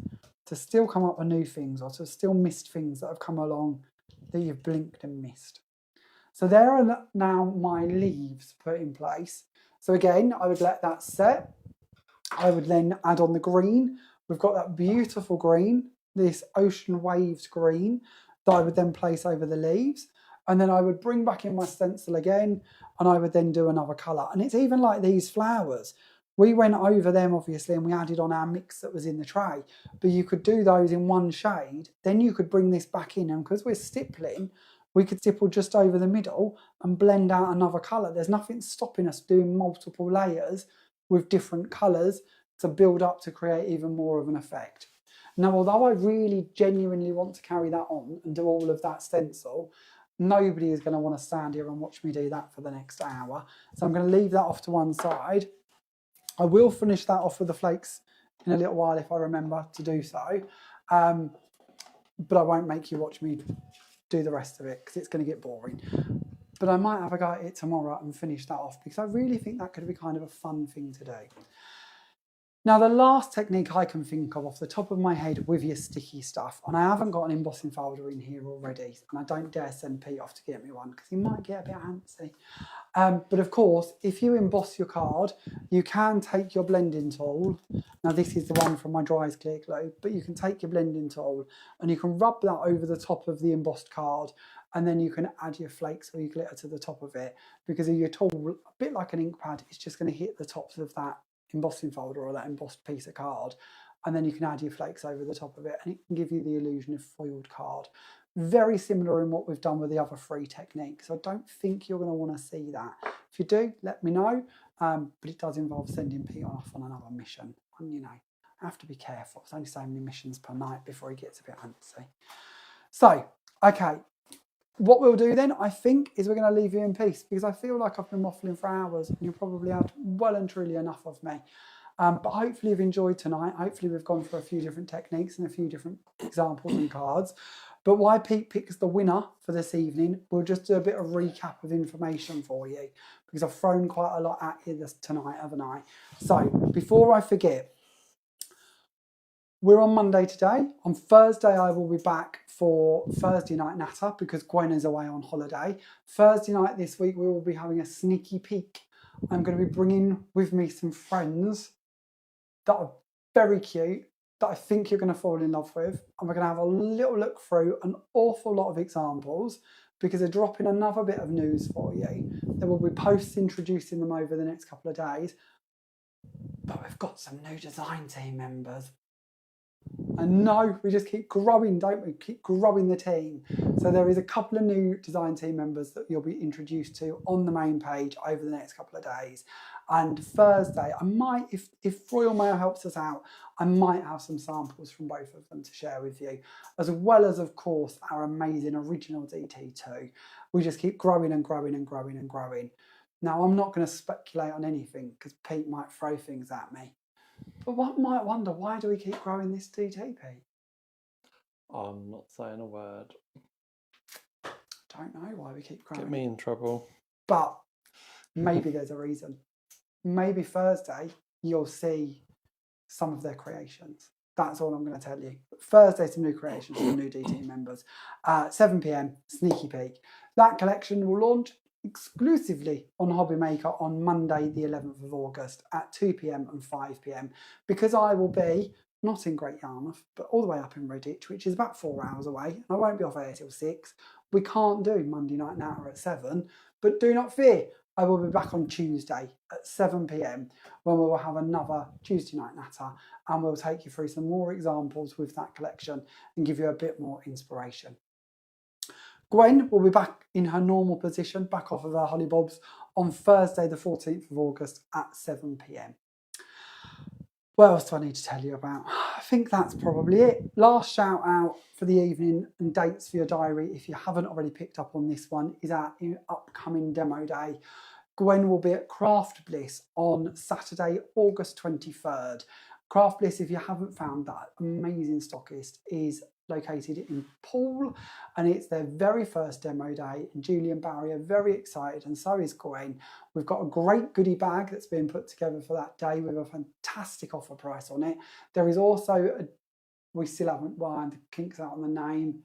to still come up with new things or to still miss things that have come along that you've blinked and missed. So there are now my leaves put in place. So again, I would let that set. I would then add on the green. We've got that beautiful green, this ocean waves green, that I would then place over the leaves. And then I would bring back in my stencil again, and I would then do another colour. And it's even like these flowers. We went over them obviously and we added on our mix that was in the tray, but you could do those in one shade. Then you could bring this back in, and because we're stippling, we could stipple just over the middle and blend out another colour. There's nothing stopping us doing multiple layers with different colours to build up to create even more of an effect. Now, although I really genuinely want to carry that on and do all of that stencil, nobody is going to want to stand here and watch me do that for the next hour. So I'm going to leave that off to one side. I will finish that off with the flakes in a little while if I remember to do so. But I won't make you watch me do the rest of it because it's going to get boring. But I might have a go at it tomorrow and finish that off, because I really think that could be kind of a fun thing to do. Now, the last technique I can think of off the top of my head with your sticky stuff, and I haven't got an embossing folder in here already, and I don't dare send Pete off to get me one because he might get a bit antsy. But of course, if you emboss your card, you can take your blending tool. Now, this is the one from my Dries Clear Glue, but you can take your blending tool and you can rub that over the top of the embossed card, and then you can add your flakes or your glitter to the top of it, because your tool, a bit like an ink pad, is just going to hit the tops of that embossing folder or that embossed piece of card, and then you can add your flakes over the top of it and it can give you the illusion of foiled card. Very similar in what we've done with the other three techniques. So I don't think you're going to want to see that. If you do, let me know, but it does involve sending Pete off on another mission, and you know, I have to be careful. There's only so many missions per night before he gets a bit antsy. So, okay, what we'll do then, I think, is we're going to leave you in peace, because I feel like I've been waffling for hours and you probably had well and truly enough of me. But hopefully you've enjoyed tonight. Hopefully we've gone through a few different techniques and a few different examples and cards. But why Pete picks the winner for this evening, we'll just do a bit of recap of information for you, because I've thrown quite a lot at you tonight, haven't I? So before I forget, We're on Monday today. On Thursday, I will be back for Thursday night natter because Gwen is away on holiday. Thursday night this week, we will be having a sneaky peek. I'm going to be bringing with me some friends that are very cute, that I think you're going to fall in love with. And we're going to have a little look through an awful lot of examples because they're dropping another bit of news for you. There will be posts introducing them over the next couple of days. But we've got some new design team members. And no, we just keep growing, don't we? Keep growing the team. So there is a couple of new design team members that you'll be introduced to on the main page over the next couple of days. And Thursday, I might, if Royal Mail helps us out, I might have some samples from both of them to share with you, as well as, of course, our amazing original DT2. We just keep growing and growing and growing and growing. Now, I'm not going to speculate on anything because Pete might throw things at me. But one might wonder, why do we keep growing this DT, Pete? I'm not saying a word. Don't know why we keep growing. Get me in trouble. But maybe there's a reason. Maybe Thursday you'll see some of their creations. That's all I'm going to tell you. But Thursday, some new creations from new DT members. 7 p.m, sneaky peek. That collection will launch exclusively on Hobby Maker on Monday, the 11th of August at 2 p.m. and 5 p.m. because I will be not in Great Yarmouth, but all the way up in Redditch, which is about 4 hours away, and I won't be off air till 6. We can't do Monday Night Natter at 7, but do not fear, I will be back on Tuesday at 7 p.m. when we will have another Tuesday Night Natter, and we'll take you through some more examples with that collection and give you a bit more inspiration. Gwen will be back in her normal position, back off of her hollybobs, on Thursday the 14th of August at 7 p.m. What else do I need to tell you about? I think that's probably it. Last shout out for the evening and dates for your diary, if you haven't already picked up on this one, is our upcoming demo day. Gwen will be at Craft Bliss on Saturday, August 23rd. Craft Bliss, if you haven't found that amazing stockist, is located in Poole, and it's their very first demo day, and Julie and Barry are very excited, and so is Gwen. We've got a great goodie bag that's been put together for that day with a fantastic offer price on it. There is also we still haven't wound the kinks out on the name,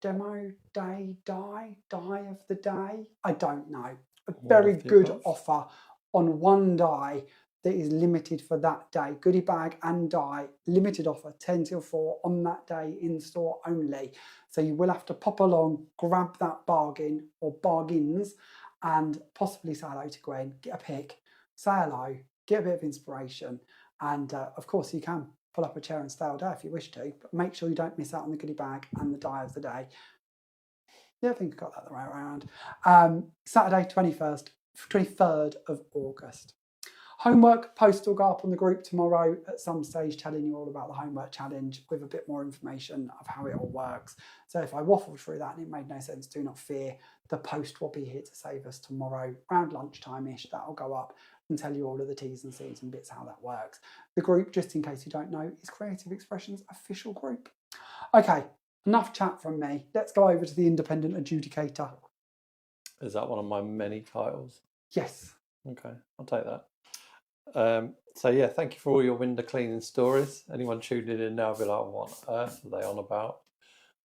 demo day, die of the day, I don't know, a very good offer on one die that is limited for that day. Goodie bag and die, limited offer, 10 till 4 on that day, in store only. So you will have to pop along, grab that bargain or bargains, and possibly say hello to Gwen, get a pic, say hello, get a bit of inspiration. And of course you can pull up a chair and stay all day if you wish to, but make sure you don't miss out on the goodie bag and the die of the day. Yeah, I think I got that the right way around. Saturday, 23rd of August. Homework post will go up on the group tomorrow at some stage, telling you all about the homework challenge with a bit more information of how it all works. So if I waffled through that and it made no sense, do not fear. The post will be here to save us tomorrow, around lunchtime-ish. That'll go up and tell you all of the T's and C's and bits how that works. The group, just in case you don't know, is Creative Expressions official group. Okay, enough chat from me. Let's go over to the independent adjudicator. Is that one of my many titles? Yes. Okay, I'll take that. So yeah, thank you for all your window cleaning stories. Anyone tuning in now will be like, what on earth are they on about?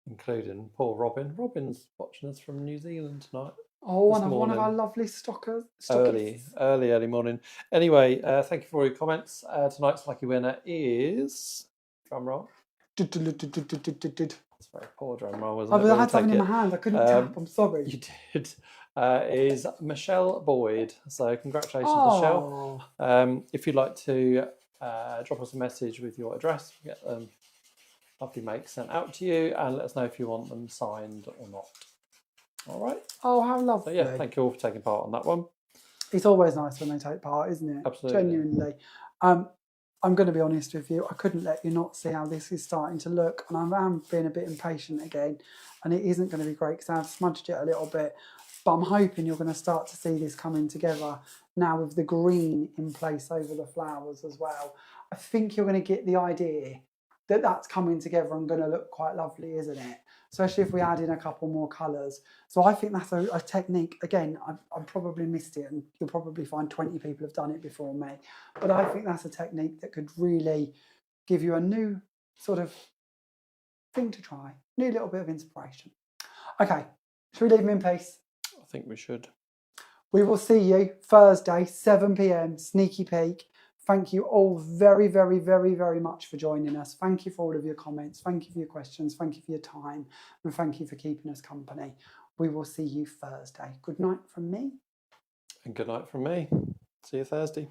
Including poor Robin. Robin's watching us from New Zealand tonight. Oh, one of our lovely stockers. Early morning. Anyway, thank you for all your comments. Tonight's lucky winner is, drum roll. It's a very poor drum roll, wasn't it? I had something in my hand. I couldn't tap. I'm sorry. You did. Is Michelle Boyd. So congratulations, Michelle. If you'd like to drop us a message with your address, we'll get them lovely makes sent out to you, and let us know if you want them signed or not. All right. Oh, how lovely. So yeah, thank you all for taking part on that one. It's always nice when they take part, isn't it? Absolutely. Genuinely. I'm going to be honest with you. I couldn't let you not see how this is starting to look, and I am being a bit impatient again, and it isn't going to be great because I've smudged it a little bit. But I'm hoping you're going to start to see this coming together now with the green in place over the flowers as well. I think you're going to get the idea that that's coming together and going to look quite lovely, isn't it? Especially if we add in a couple more colours. So I think that's a technique. Again, I've probably missed it, and you'll probably find 20 people have done it before me. But I think that's a technique that could really give you a new sort of thing to try. New little bit of inspiration. Okay, should we leave them in peace? I think we should. We will see you Thursday, 7 p.m, sneaky peek. Thank you all very, very, very, very much for joining us. Thank you for all of your comments. Thank you for your questions. Thank you for your time. And thank you for keeping us company. We will see you Thursday. Good night from me. And good night from me. See you Thursday.